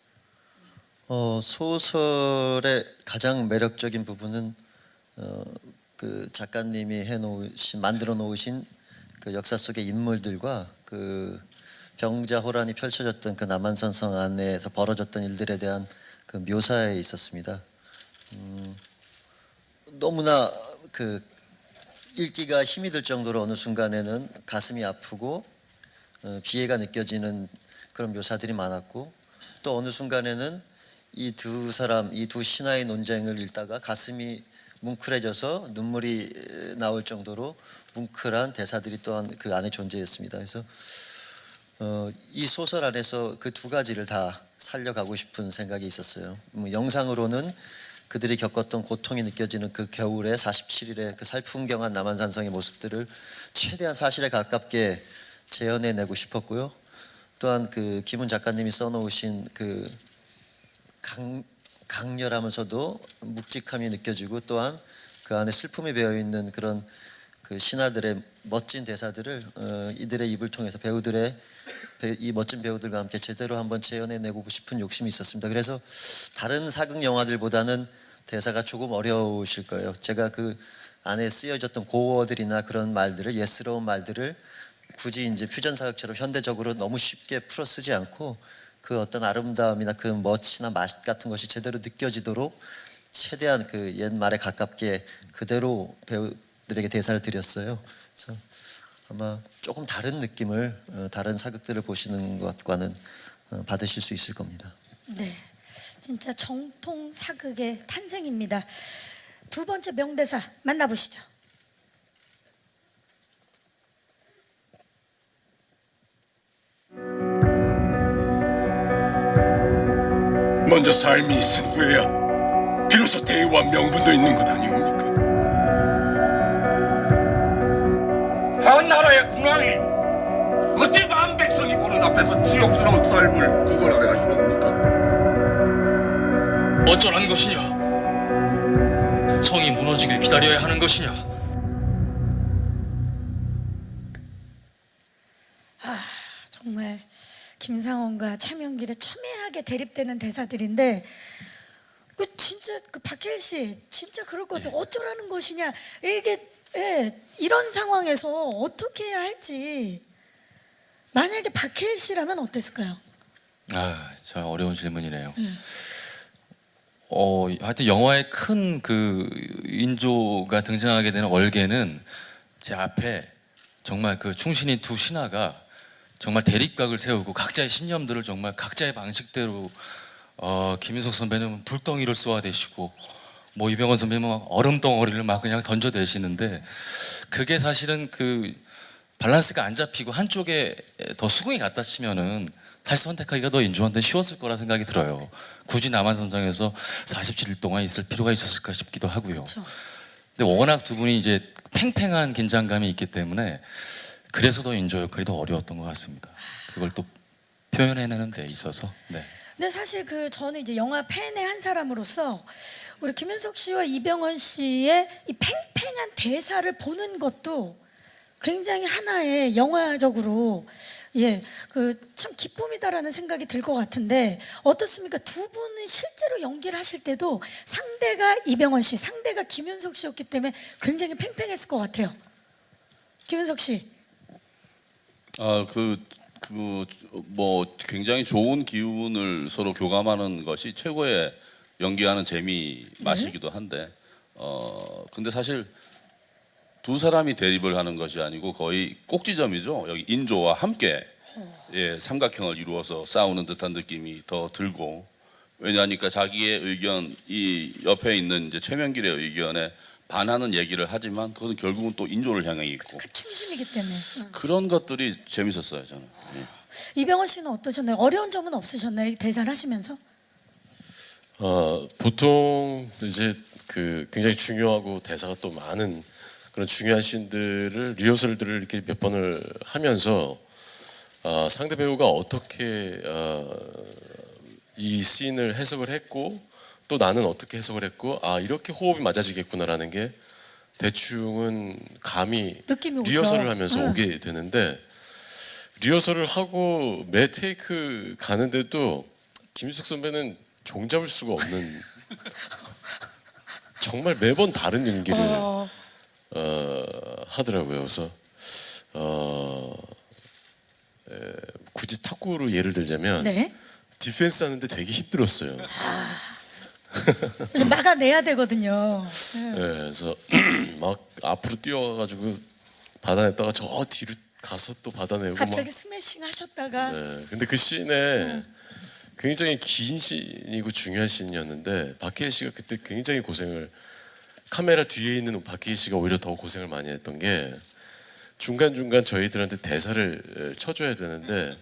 소설의 가장 매력적인 부분은 그 작가님이 만들어 놓으신 그 역사 속의 인물들과 그 병자호란이 펼쳐졌던 그 남한산성 안에서 벌어졌던 일들에 대한 그 묘사에 있었습니다. 너무나 그 읽기가 힘이 들 정도로 어느 순간에는 가슴이 아프고 비애가 느껴지는 그런 묘사들이 많았고, 또 어느 순간에는 이 두 신하의 논쟁을 읽다가 가슴이 뭉클해져서 눈물이 나올 정도로 뭉클한 대사들이 또한 그 안에 존재했습니다. 그래서 이 소설 안에서 그 두 가지를 다 살려가고 싶은 생각이 있었어요. 영상으로는 그들이 겪었던 고통이 느껴지는 그 겨울의 47일의 그 살풍경한 남한산성의 모습들을 최대한 사실에 가깝게 재현해내고 싶었고요. 또한 그 김훈 작가님이 써놓으신 그 강렬하면서도 묵직함이 느껴지고 또한 그 안에 슬픔이 배어 있는 그런 그 신하들의 멋진 대사들을 이들의 입을 통해서 이 멋진 배우들과 함께 제대로 한번 재현해내고 싶은 욕심이 있었습니다. 그래서 다른 사극 영화들보다는 대사가 조금 어려우실 거예요. 제가 그 안에 쓰여졌던 고어들이나 그런 말들을 예스러운 말들을 굳이 이제 퓨전 사극처럼 현대적으로 너무 쉽게 풀어 쓰지 않고 그 어떤 아름다움이나 그 멋이나 맛 같은 것이 제대로 느껴지도록 최대한 그 옛말에 가깝게 그대로 배우들에게 대사를 드렸어요. 그래서 아마 조금 다른 느낌을 다른 사극들을 보시는 것과는 받으실 수 있을 겁니다.
네, 진짜 정통 사극의 탄생입니다. 두 번째 명대사 만나보시죠.
먼저 삶이 있은 후에야 비로소 대의와 명분도 있는 것 아니옵니까? 한 나라의 군왕이 어찌 만 백성이 보는 앞에서 지옥스러운 삶을 구걸하려 하시옵니까?
어쩌라는 것이냐? 성이 무너지길 기다려야 하는 것이냐?
정말 김상원과 최명길의 첨예하게 대립되는 대사들인데 그 진짜 그 박해일 씨 진짜 그럴 것 같아요. 어쩌라는 것이냐 이게 이런 상황에서 어떻게 해야 할지 만약에 박해일 씨라면 어땠을까요?
참 어려운 질문이네요. 하여튼 영화의 큰 그 인조가 등장하게 되는 얼개는 제 앞에 정말 그 충신인 두 신하가 정말 대립각을 세우고 각자의 신념들을 정말 각자의 방식대로 김인석 선배는 불덩이를 쏘아대시고 뭐 이병헌 선배는 막 얼음 덩어리를 막 그냥 던져대시는데 그게 사실은 그 밸런스가 안 잡히고 한쪽에 더 수긍이 갔다 치면은 사실 선택하기가 더 인조한테 쉬웠을 거라 생각이 들어요. 굳이 남한산성에서 47일 동안 있을 필요가 있었을까 싶기도 하고요.
그렇죠.
근데 워낙 두 분이 이제 팽팽한 긴장감이 있기 때문에 그래서 더 인조 역할이 더 어려웠던 것 같습니다. 그걸 또 표현해내는 데 있어서. 네.
근데 사실 그 저는 이제 영화 팬의 한 사람으로서 우리 김윤석 씨와 이병헌 씨의 이 팽팽한 대사를 보는 것도 굉장히 하나의 영화적으로 그 참 기쁨이다라는 생각이 들 것 같은데 어떻습니까? 두 분은 실제로 연기를 하실 때도 상대가 이병헌 씨, 상대가 김윤석 씨였기 때문에 굉장히 팽팽했을 것 같아요. 김윤석 씨.
뭐 굉장히 좋은 기운을 서로 교감하는 것이 최고의 연기하는 재미 맛이기도 한데 근데 사실 두 사람이 대립을 하는 것이 아니고 거의 꼭지점이죠. 여기 인조와 함께 삼각형을 이루어서 싸우는 듯한 느낌이 더 들고 왜냐하니까 자기의 의견 이 옆에 있는 이제 최명길의 의견에 반하는 얘기를 하지만 그것은 결국은 또 인조를 향해 있고
그 충심이기 때문에.
그런 것들이 재밌었어요 저는.
이병헌 씨는 어떠셨나요? 어려운 점은 없으셨나요? 대사를 하시면서?
보통 이제 그 굉장히 중요하고 대사가 또 많은 그런 중요한 씬들을 리허설들을 이렇게 몇 번을 하면서 상대 배우가 어떻게 이 씬을 해석을 했고 또 나는 어떻게 해석을 했고 이렇게 호흡이 맞아지겠구나라는 게 대충은 감이
느낌이 오죠.
리허설을 하면서 오게 되는데 리허설을 하고 매 테이크 가는데도 김윤석 선배는 종잡을 수가 없는 정말 매번 다른 연기를 하더라고요. 그래서 굳이 탁구로 예를 들자면
네.
디펜스 하는데 되게 힘들었어요.
막아내야 되거든요.
그래서 막 앞으로 뛰어가지고 받아냈다가 저 뒤로 가서 또 받아내고
갑자기 스매싱 하셨다가
근데 그 씬에 굉장히 긴 씬이고 중요한 씬이었는데 박해일 씨가 그때 굉장히 고생을 카메라 뒤에 있는 박해일 씨가 오히려 더 고생을 많이 했던 게 중간중간 저희들한테 대사를 쳐줘야 되는데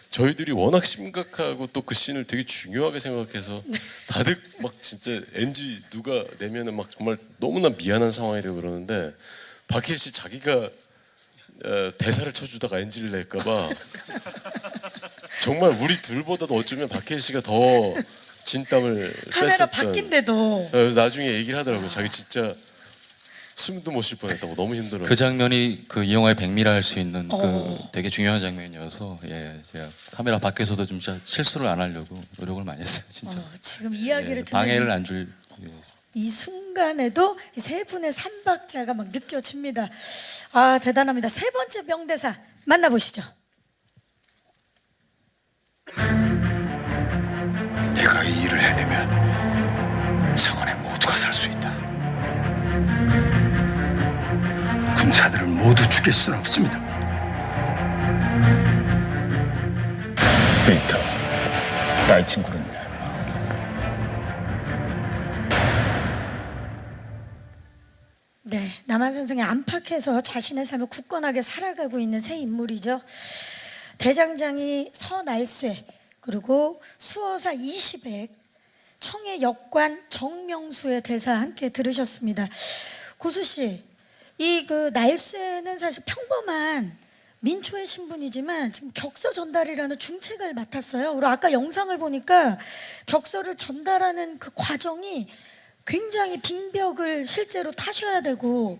저희들이 워낙 심각하고 또 그 씬을 되게 중요하게 생각해서 다들 막 진짜 NG 누가 내면은 막 정말 너무나 미안한 상황이 되고 그러는데 박해일 씨 자기가 대사를 쳐주다가 NG를 낼까봐 정말 우리 둘보다도 어쩌면 박해일 씨가 더 진땀을
카메라
뺐었던.
바뀐데도
그래서 나중에 얘기를 하더라고요. 자기 진짜 숨도 못 쉴 뻔했다고 너무 힘들어.
그 장면이 그 이 영화의 백미라 할 수 있는 그
어.
되게 중요한 장면이어서 예, 제가 카메라 밖에서도 좀 진짜 실수를 안 하려고 노력을 많이 했어요, 진짜.
지금 이야기를
예,
듣는
방해를 안 줄.
이 순간에도 이 세 분의 삼박자가 막 느껴집니다. 아, 대단합니다. 세 번째 명대사 만나보시죠.
내가 이 일을 해내면 성안에 모두가 살 수 있다. 군사들을 모두 죽일 수는 없습니다. 빅터, 딸 친구는
네, 남한산성에 안팎에서 자신의 삶을 굳건하게 살아가고 있는 새 인물이죠. 대장장이 서날쇠, 그리고 수어사 이시백, 청해 역관 정명수의 대사 함께 들으셨습니다. 고수 씨, 이 그 날쇠는 사실 평범한 민초의 신분이지만 지금 격서 전달이라는 중책을 맡았어요. 그리고 아까 영상을 보니까 격서를 전달하는 그 과정이 굉장히 빙벽을 실제로 타셔야 되고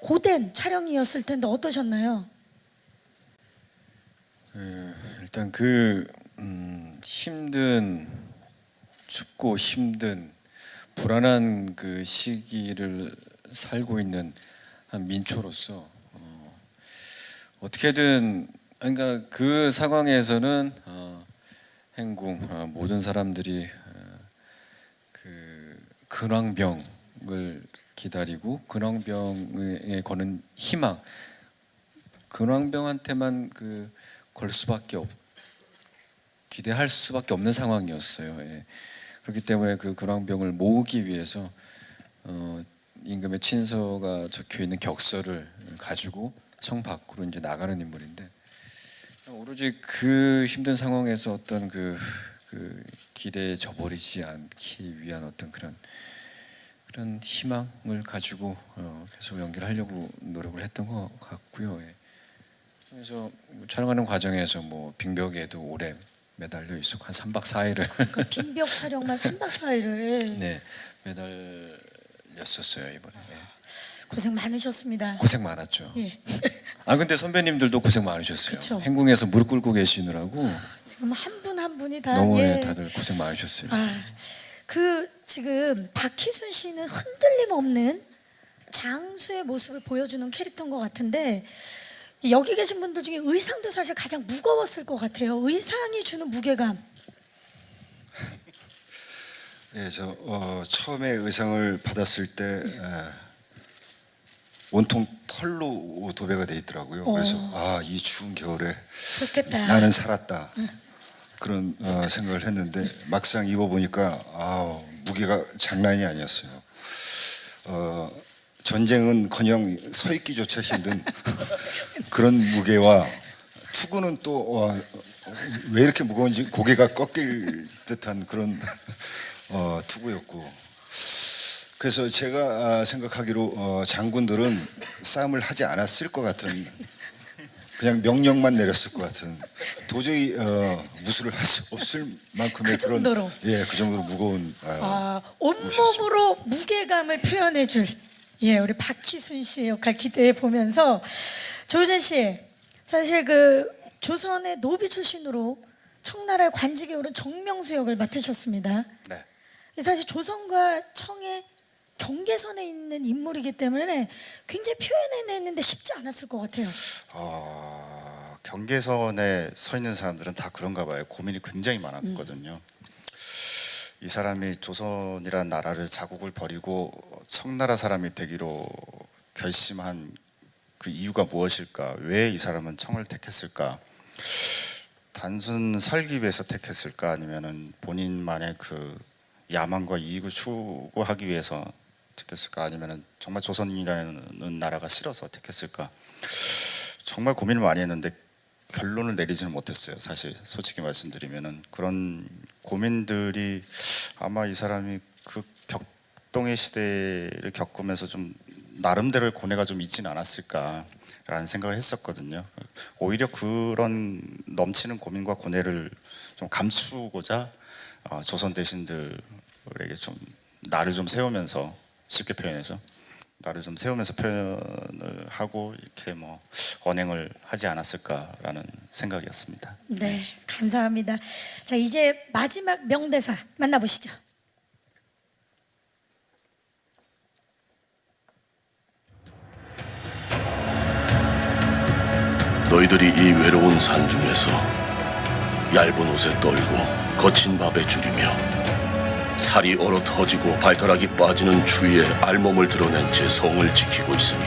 고된 촬영이었을 텐데 어떠셨나요?
일단 힘든 춥고 힘든 불안한 그 시기를 살고 있는 한 민초로서 어떻게든 그러니까 그 상황에서는 행궁 모든 사람들이 그 근왕병을 기다리고 근왕병에 거는 희망, 근왕병한테만 걸 수밖에 기대할 수밖에 없는 상황이었어요. 예. 그렇기 때문에 그 근왕병을 모으기 위해서 임금의 친서가 적혀 있는 격서를 가지고 성 밖으로 이제 나가는 인물인데 오로지 그 힘든 상황에서 어떤 그 기대에 저버리지 않기 위한 어떤 그런 희망을 가지고 계속 연기를 하려고 노력을 했던 것 같고요. 예. 그래서 촬영하는 과정에서 뭐 빙벽에도 오래 매달려 있었고 한 3박 4일을
그 빙벽 촬영만 3박 4일을
네, 매달렸었어요 이번에. 예.
고생 많으셨습니다.
고생 많았죠.
예.
근데 선배님들도 고생 많으셨어요.
그쵸.
행궁에서 무릎 꿇고 계시느라고
지금 한 분 한 분이 다
너무
예.
다들 고생 많으셨어요.
지금 박희순 씨는 흔들림 없는 장수의 모습을 보여주는 캐릭터인 것 같은데 여기 계신 분들 중에 의상도 사실 가장 무거웠을 것 같아요. 의상이 주는 무게감.
예, 처음에 의상을 받았을 때 온통 털로 도배가 돼 있더라고요. 그래서 이 추운 겨울에
좋겠다.
나는 살았다. 그런 생각을 했는데 막상 입어보니까 무게가 장난이 아니었어요. 전쟁은커녕 서 있기조차 힘든 그런 무게와 투구는 또 왜 이렇게 무거운지 고개가 꺾일 듯한 그런 투구였고 그래서 제가 생각하기로 장군들은 싸움을 하지 않았을 것 같은 그냥 명령만 내렸을 것 같은 도저히 무술을 할 수 없을 만큼의
그 정도로.
그 정도로 무거운
온몸으로 무게감을 표현해줄 우리 박희순 씨의 역할 기대해 보면서 조진 씨 사실 그 조선의 노비 출신으로 청나라의 관직에 오른 정명수 역을 맡으셨습니다.
네.
사실 조선과 청의 경계선에 있는 인물이기 때문에 굉장히 표현해내는데 쉽지 않았을 것 같아요.
경계선에 서 있는 사람들은 다 그런가 봐요. 고민이 굉장히 많았거든요. 이 사람이 조선이라는 나라를 자국을 버리고 청나라 사람이 되기로 결심한 그 이유가 무엇일까? 왜 이 사람은 청을 택했을까? 단순 살기 위해서 택했을까? 아니면은 본인만의 그 야망과 이익을 추구하기 위해서 택했을까? 아니면은 정말 조선이라는 나라가 싫어서 택했을까? 정말 고민을 많이 했는데 결론을 내리지는 못했어요. 사실 솔직히 말씀드리면은 그런 고민들이 아마 이 사람이 그 격동의 시대를 겪으면서 좀 나름대로의 고뇌가 좀 있지는 않았을까. 라는 생각을 했었거든요. 오히려 그런 넘치는 고민과 고뇌를 좀 감추고자 조선 대신들에게 좀 나를 좀 세우면서, 쉽게 표현해서 나를 좀 세우면서 표현을 하고 이렇게 뭐 언행을 하지 않았을까라는 생각이었습니다.
네, 감사합니다. 자, 이제 마지막 명대사 만나보시죠.
너희들이 이 외로운 산 중에서 얇은 옷에 떨고 거친 밥에 줄이며 살이 얼어 터지고 발가락이 빠지는 추위에 알몸을 드러낸 제 성을 지키고 있으니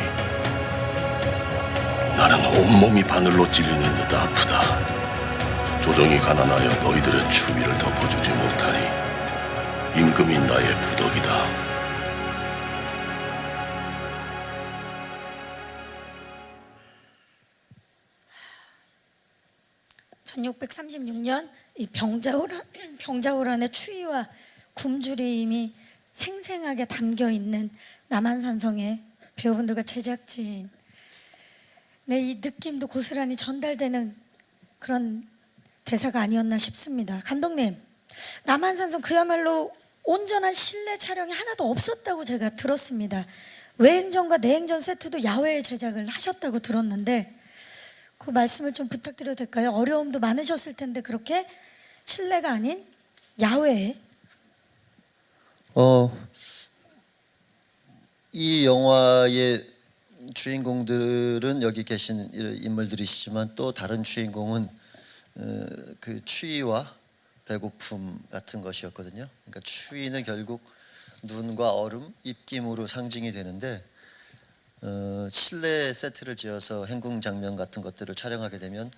나는 온몸이 바늘로 찔리는 듯 아프다. 조정이 가난하여 너희들의 추위를 덮어주지 못하니 임금이 나의 부덕이다.
1636년 이 병자호란의 추위와 굶주림이 생생하게 담겨 있는 남한산성의 배우분들과 제작진, 네, 이 느낌도 고스란히 전달되는 그런 대사가 아니었나 싶습니다. 감독님, 남한산성 그야말로 온전한 실내 촬영이 하나도 없었다고 제가 들었습니다. 외행전과 내행전 세트도 야외에 제작을 하셨다고 들었는데 그 말씀을 좀 부탁드려도 될까요? 어려움도 많으셨을 텐데 그렇게 실내가 아닌 야외에.
이 영화의 주인공들은 여기 계신 인물들이시지만 또 다른 주인공은 그 추위와 배고픔 같은 것이었거든요. 그러니까 추위는 결국 눈과 얼음, 입김으로 상징이 되는데 실내 세트를 지어서 행궁 장면 같은 것들을 촬영하게 되면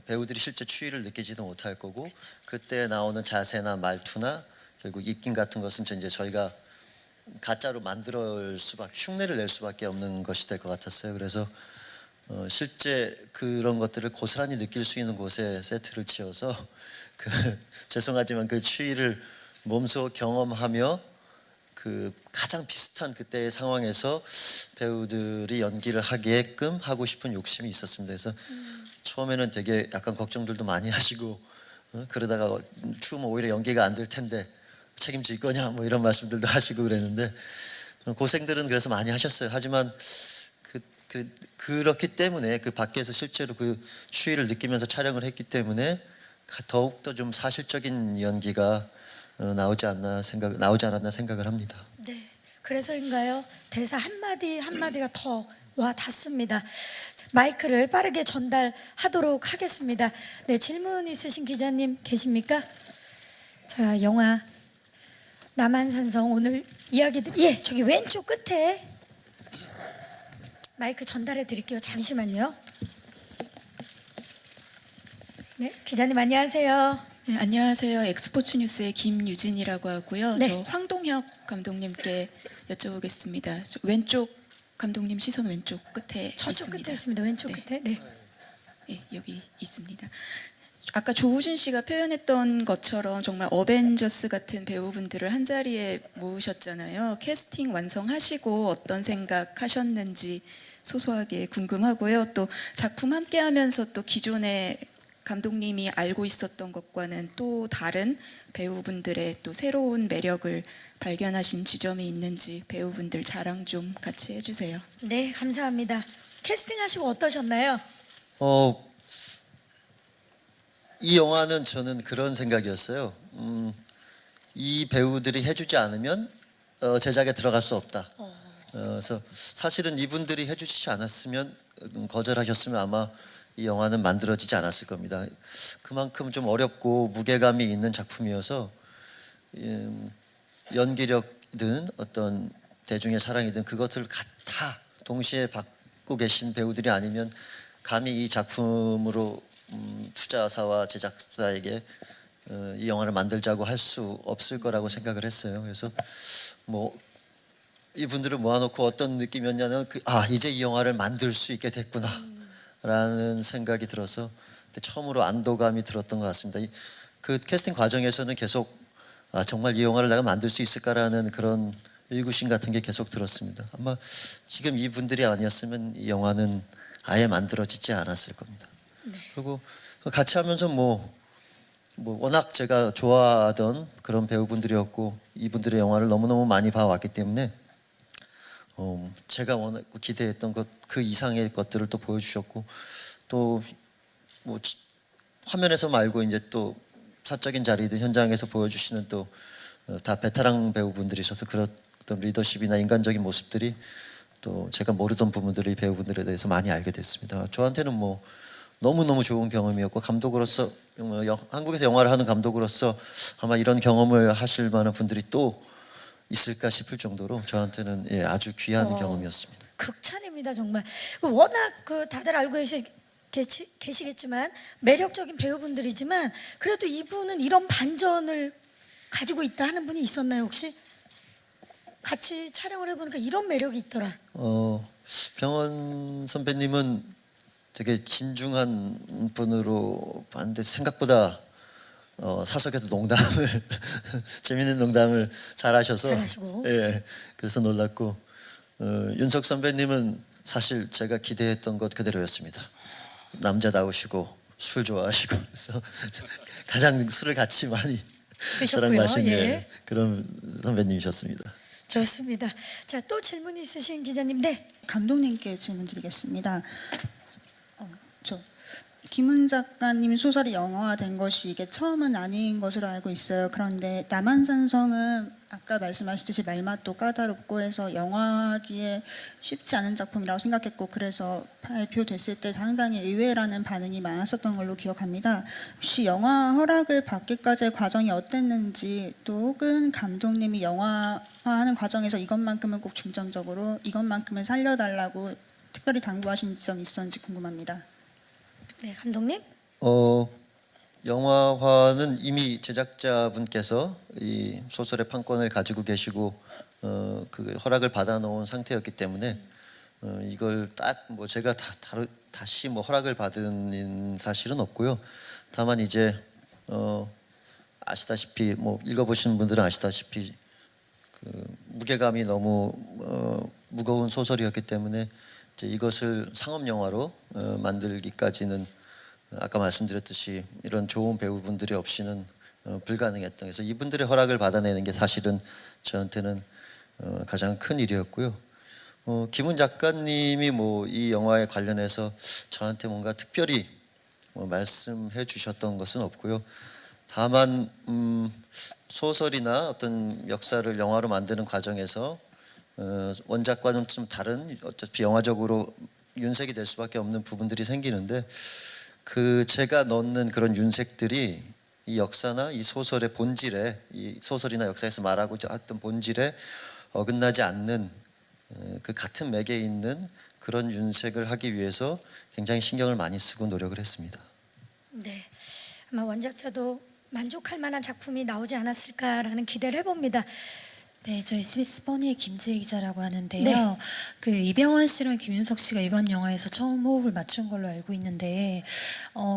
배우들이 실제 추위를 느끼지도 못할 거고 그때 나오는 자세나 말투나 결국 입김 같은 것은 이제 저희가 가짜로 만들 수밖에, 흉내를 낼 수밖에 없는 것이 될 것 같았어요. 그래서 실제 그런 것들을 고스란히 느낄 수 있는 곳에 세트를 지어서 죄송하지만 그 추위를 몸소 경험하며 그 가장 비슷한 그때의 상황에서 배우들이 연기를 하게끔 하고 싶은 욕심이 있었습니다. 그래서 처음에는 되게 약간 걱정들도 많이 하시고 그러다가 추우면 오히려 연기가 안 될 텐데 책임질 거냐 뭐 이런 말씀들도 하시고 그랬는데 고생들은 그래서 많이 하셨어요. 하지만 그렇기 때문에 그 밖에서 실제로 그 추위를 느끼면서 촬영을 했기 때문에 더욱더 좀 사실적인 연기가 나오지 않았나 생각을 합니다.
네, 그래서인가요? 대사 한마디 한마디가 더 와 닿습니다. 마이크를 빠르게 전달하도록 하겠습니다. 네, 질문 있으신 기자님 계십니까? 자, 영화 남한산성 오늘 이야기들, 예, 저기 왼쪽 끝에 마이크 전달해 드릴게요. 잠시만요. 네, 기자님 안녕하세요.
네, 안녕하세요. 엑스포츠 뉴스의 김유진이라고 하고요.
네.
저 황동혁 감독님께 여쭤보겠습니다. 저 왼쪽 감독님 시선 왼쪽 끝에
저쪽
있습니다.
끝에 있습니다. 왼쪽
네.
끝에. 네.
네, 여기 있습니다. 아까 조우진 씨가 표현했던 것처럼 정말 어벤져스 같은 배우분들을 한 자리에 모으셨잖아요. 캐스팅 완성하시고 어떤 생각하셨는지 소소하게 궁금하고요. 또 작품 함께하면서 또 기존의 감독님이 알고 있었던 것과는 또 다른 배우분들의 또 새로운 매력을 발견하신 지점이 있는지 배우분들 자랑 좀 같이 해주세요.
네, 감사합니다. 캐스팅하시고 어떠셨나요?
이 영화는 저는 그런 생각이었어요. 이 배우들이 해주지 않으면 제작에 들어갈 수 없다. 그래서 사실은 이분들이 해주시지 않았으면 거절하셨으면 아마 이 영화는 만들어지지 않았을 겁니다. 그만큼 좀 어렵고 무게감이 있는 작품이어서 연기력이든 어떤 대중의 사랑이든 그것을 다 동시에 받고 계신 배우들이 아니면 감히 이 작품으로 투자사와 제작사에게 이 영화를 만들자고 할 수 없을 거라고 생각을 했어요. 그래서 뭐 이분들을 모아놓고 어떤 느낌이었냐면 이제 이 영화를 만들 수 있게 됐구나 라는 생각이 들어서 처음으로 안도감이 들었던 것 같습니다. 그 캐스팅 과정에서는 계속 정말 이 영화를 내가 만들 수 있을까라는 그런 의구심 같은 게 계속 들었습니다. 아마 지금 이분들이 아니었으면 이 영화는 아예 만들어지지 않았을 겁니다. 그리고 같이 하면서 뭐 워낙 제가 좋아하던 그런 배우분들이었고 이분들의 영화를 너무너무 많이 봐왔기 때문에 제가 워낙 기대했던 것 그 이상의 것들을 또 보여주셨고 또 뭐 화면에서 말고 이제 또 사적인 자리든 현장에서 보여주시는 또 다 베테랑 배우분들이셔서 그런 어떤 리더십이나 인간적인 모습들이 또 제가 모르던 부분들을 이 배우분들에 대해서 많이 알게 됐습니다. 저한테는 뭐 너무너무 좋은 경험이었고 감독으로서 한국에서 영화를 하는 감독으로서 아마 이런 경험을 하실 만한 분들이 또 있을까 싶을 정도로 저한테는 예, 아주 귀한 경험이었습니다.
극찬입니다 정말. 워낙 그 다들 알고 계시겠지만 매력적인 배우분들이지만 그래도 이분은 이런 반전을 가지고 있다 하는 분이 있었나요 혹시? 같이 촬영을 해보니까 이런 매력이 있더라.
병원 선배님은 되게 진중한 분으로 봤는데 생각보다 사석에서 농담을 재밌는 농담을 잘하셔서
잘하시고.
예, 그래서 놀랐고 윤석 선배님은 사실 제가 기대했던 것 그대로였습니다. 남자다우시고 술 좋아하시고 그래서 가장 술을 같이 많이 저랑
드셨고요.
마신
예.
그런 선배님이셨습니다.
좋습니다. 자, 또 질문 있으신 기자님. 네.
감독님께 질문 드리겠습니다. 김훈 작가님 소설이 영화화된 것이 이게 처음은 아닌 것으로 알고 있어요. 그런데 남한산성은 아까 말씀하셨듯이 말맛도 까다롭고 해서 영화하기에 쉽지 않은 작품이라고 생각했고 그래서 발표됐을 때 상당히 의외라는 반응이 많았었던 걸로 기억합니다. 혹시 영화 허락을 받기까지의 과정이 어땠는지 또 혹은 감독님이 영화화하는 과정에서 이것만큼은 꼭 중점적으로 이것만큼은 살려달라고 특별히 당부하신 점이 있었는지 궁금합니다.
네, 감독님.
영화화는 이미 제작자분께서 이 소설의 판권을 가지고 계시고 그 허락을 받아놓은 상태였기 때문에 이걸 딱 뭐 제가 다시 뭐 허락을 받은 사실은 없고요. 다만 이제 아시다시피 뭐 읽어보신 분들은 아시다시피 그 무게감이 너무 무거운 소설이었기 때문에 이제 이것을 상업 영화로 만들기까지는 아까 말씀드렸듯이 이런 좋은 배우분들이 없이는 불가능했던 그래서 이분들의 허락을 받아내는 게 사실은 저한테는 가장 큰 일이었고요. 김훈 작가님이 뭐 이 영화에 관련해서 저한테 뭔가 특별히 말씀해 주셨던 것은 없고요. 다만 소설이나 어떤 역사를 영화로 만드는 과정에서 원작과는 좀 다른 어차피 영화적으로 윤색이 될 수밖에 없는 부분들이 생기는데 그 제가 넣는 그런 윤색들이 이 역사나 이 소설의 본질에 이 소설이나 역사에서 말하고자 했던 본질에 어긋나지 않는 그 같은 맥에 있는 그런 윤색을 하기 위해서 굉장히 신경을 많이 쓰고 노력을 했습니다.
네. 아마 원작자도 만족할 만한 작품이 나오지 않았을까라는 기대를 해봅니다.
네, 저 SBS 퍼니의 김지혜 기자라고 하는데요.
네.
그 이병헌 씨랑 김윤석 씨가 이번 영화에서 처음 호흡을 맞춘 걸로 알고 있는데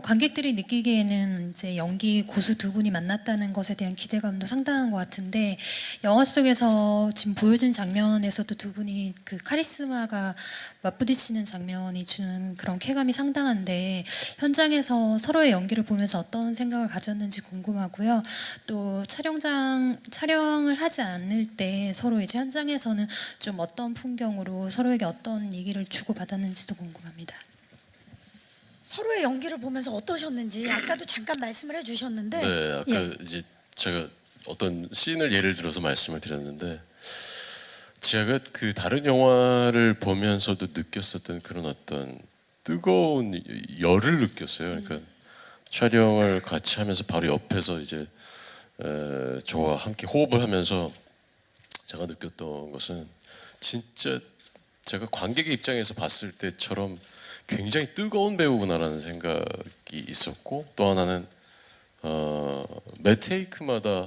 관객들이 느끼기에는 이제 연기 고수 두 분이 만났다는 것에 대한 기대감도 상당한 것 같은데 영화 속에서 지금 보여진 장면에서도 두 분이 그 카리스마가 맞부딪히는 장면이 주는 그런 쾌감이 상당한데 현장에서 서로의 연기를 보면서 어떤 생각을 가졌는지 궁금하고요. 또 촬영을 하지 않을 때 서로 이제 현장에서는 좀 어떤 풍경으로 서로에게 어떤 얘기를 주고 받았는지도 궁금합니다.
서로의 연기를 보면서 어떠셨는지 아까도 잠깐 말씀을 해주셨는데.
네, 아까
예.
이제 제가 어떤 씬을 예를 들어서 말씀을 드렸는데 제가 그 다른 영화를 보면서도 느꼈었던 그런 어떤 뜨거운 열을 느꼈어요. 그러니까 촬영을 같이 하면서 바로 옆에서 이제 저와 함께 호흡을 하면서 제가 느꼈던 것은 진짜 제가 관객의 입장에서 봤을 때처럼 굉장히 뜨거운 배우구나라는 생각이 있었고 또 하나는 매 테이크마다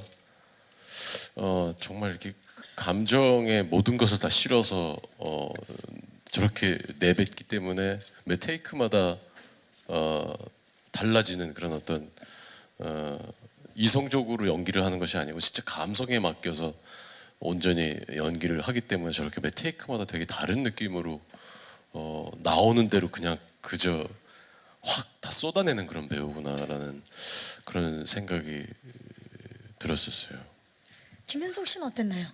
정말 이렇게 감정의 모든 것을 다 실어서 저렇게 내뱉기 때문에 매 테이크마다 달라지는 그런 어떤 이성적으로 연기를 하는 것이 아니고 진짜 감성에 맡겨서 온전히 연기를 하기 때문에 저렇게 매 테이크마다 되게 다른 느낌으로 나오는 대로 그냥 그저 확 다 쏟아내는 그런 배우구나라는 그런 생각이 들었었어요.
김윤석 씨는 어땠나요?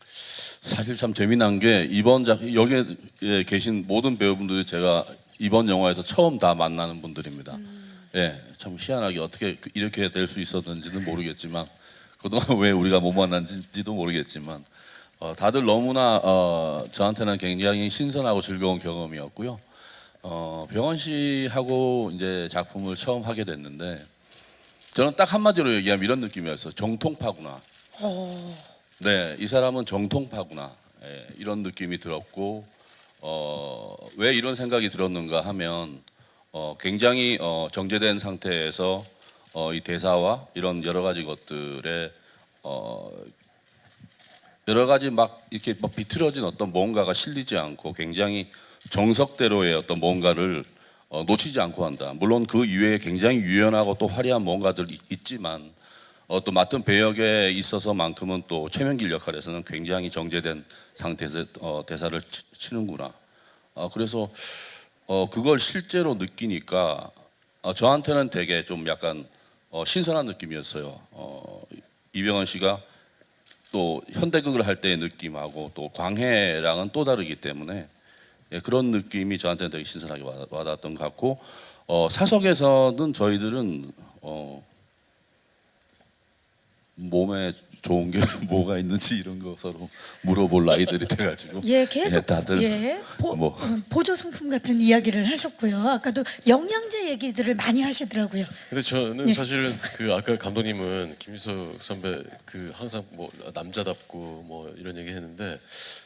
사실 참 재미난 게 이번 여기에 계신 모든 배우분들이 제가 이번 영화에서 처음 다 만나는 분들입니다. 예, 참 희한하게 어떻게 이렇게 될 수 있었는지는 모르겠지만 그동안 왜 우리가 못 만났는지도 모르겠지만 다들 너무나 저한테는 굉장히 신선하고 즐거운 경험이었고요. 병원 씨하고 이제 작품을 처음 하게 됐는데 저는 딱 한마디로 얘기하면 이런 느낌이었어요. 정통파구나. 네, 이 사람은 정통파구나. 예, 이런 느낌이 들었고 왜 이런 생각이 들었는가 하면 굉장히 정제된 상태에서 이 대사와 이런 여러 가지 것들에 여러 가지 막 이렇게 막 비틀어진 어떤 뭔가가 실리지 않고 굉장히 정석대로의 어떤 뭔가를 놓치지 않고 한다. 물론 그 이외에 굉장히 유연하고 또 화려한 뭔가들 있지만 또 맡은 배역에 있어서만큼은 또 최명길 역할에서는 굉장히 정제된 상태에서 대사를 치는구나. 그래서 그걸 실제로 느끼니까 저한테는 되게 좀 약간 신선한 느낌이었어요. 이병헌 씨가 또 현대극을 할 때의 느낌하고 또 광해랑은 또 다르기 때문에 그런 느낌이 저한테는 되게 신선하게 와닿았던 것 같고 사석에서는 저희들은 몸에 좋은 게 뭐가 있는지 이런 거 서로 물어볼 나이들이 돼가지고
예, 계속
다들
보조 상품 같은 이야기를 하셨고요. 아까도 영양제 얘기들을 많이 하시더라고요.
근데 저는
예.
사실은 그 아까 감독님은 김윤석 선배 그 항상 뭐 남자답고 뭐 이런 얘기 했는데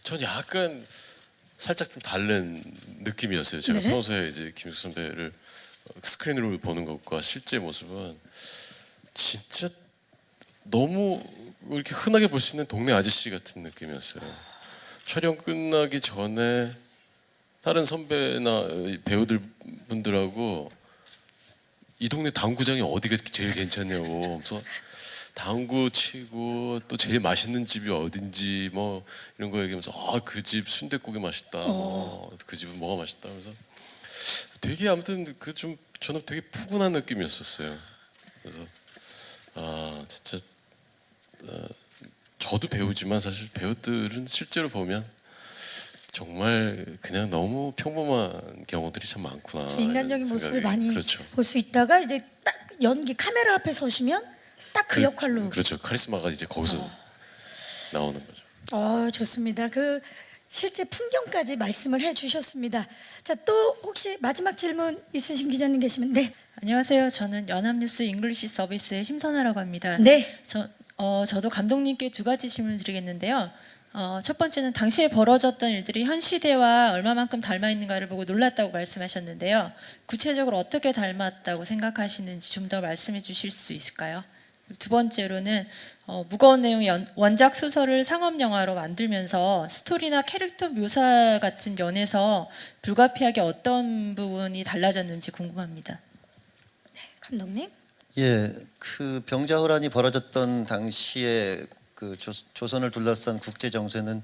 전 약간 살짝 좀 다른 느낌이었어요. 제가
네.
평소에 이제 김윤석 선배를 스크린으로 보는 것과 실제 모습은 진짜 너무 이렇게 흔하게 볼 수 있는 동네 아저씨 같은 느낌이었어요. 촬영 끝나기 전에 다른 선배나 배우들 분들하고 이 동네 당구장이 어디가 제일 괜찮냐고 그래서 당구 치고 또 제일 맛있는 집이 어딘지 뭐 이런 거 얘기하면서 그 집 순댓국이 맛있다 그 집은 뭐가 맛있다 그래서 되게 아무튼 그 좀 저는 되게 푸근한 느낌이었었어요. 그래서 진짜 저도 배우지만 사실 배우들은 실제로 보면 정말 그냥 너무 평범한 경우들이 참 많구나.
저 인간적인
이런
모습을
생각이,
많이
그렇죠.
볼 수 있다가 이제 딱 연기 카메라 앞에 서시면 딱 그 역할로.
그렇죠. 카리스마가 이제 거기서 나오는 거죠.
좋습니다. 그 실제 풍경까지 말씀을 해주셨습니다. 자, 또 혹시 마지막 질문 있으신 기자님 계시면 네.
안녕하세요. 저는 연합뉴스 잉글리시 서비스의 심선아라고 합니다.
네.
저도 감독님께 두 가지 질문을 드리겠는데요. 첫 번째는 당시에 벌어졌던 일들이 현 시대와 얼마만큼 닮아 있는가를 보고 놀랐다고 말씀하셨는데요. 구체적으로 어떻게 닮았다고 생각하시는지 좀 더 말씀해 주실 수 있을까요? 두 번째로는 무거운 내용의 원작 소설을 상업 영화로 만들면서 스토리나 캐릭터 묘사 같은 면에서 불가피하게 어떤 부분이 달라졌는지 궁금합니다.
감독님.
예, 그 병자호란이 벌어졌던 당시에 그 조선을 둘러싼 국제 정세는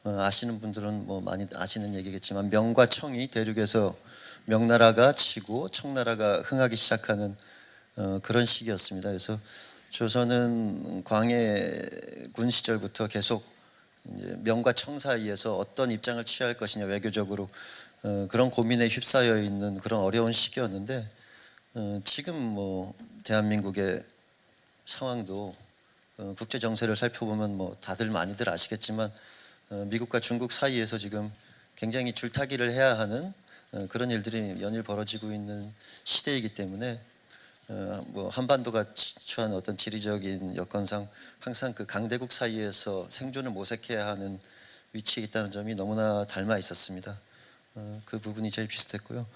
아시는 분들은 뭐 많이 아시는 얘기겠지만 명과 청이 대륙에서 명나라가 치고 청나라가 흥하기 시작하는 그런 시기였습니다. 그래서 조선은 광해군 시절부터 계속 이제 명과 청 사이에서 어떤 입장을 취할 것이냐 외교적으로 그런 고민에 휩싸여 있는 그런 어려운 시기였는데 지금 뭐 대한민국의 상황도 국제 정세를 살펴보면 뭐 다들 많이들 아시겠지만 미국과 중국 사이에서 지금 굉장히 줄타기를 해야 하는 그런 일들이 연일 벌어지고 있는 시대이기 때문에 뭐 한반도가 처한 어떤 지리적인 여건상 항상 그 강대국 사이에서 생존을 모색해야 하는 위치에 있다는 점이 너무나 닮아 있었습니다. 그 부분이 제일 비슷했고요.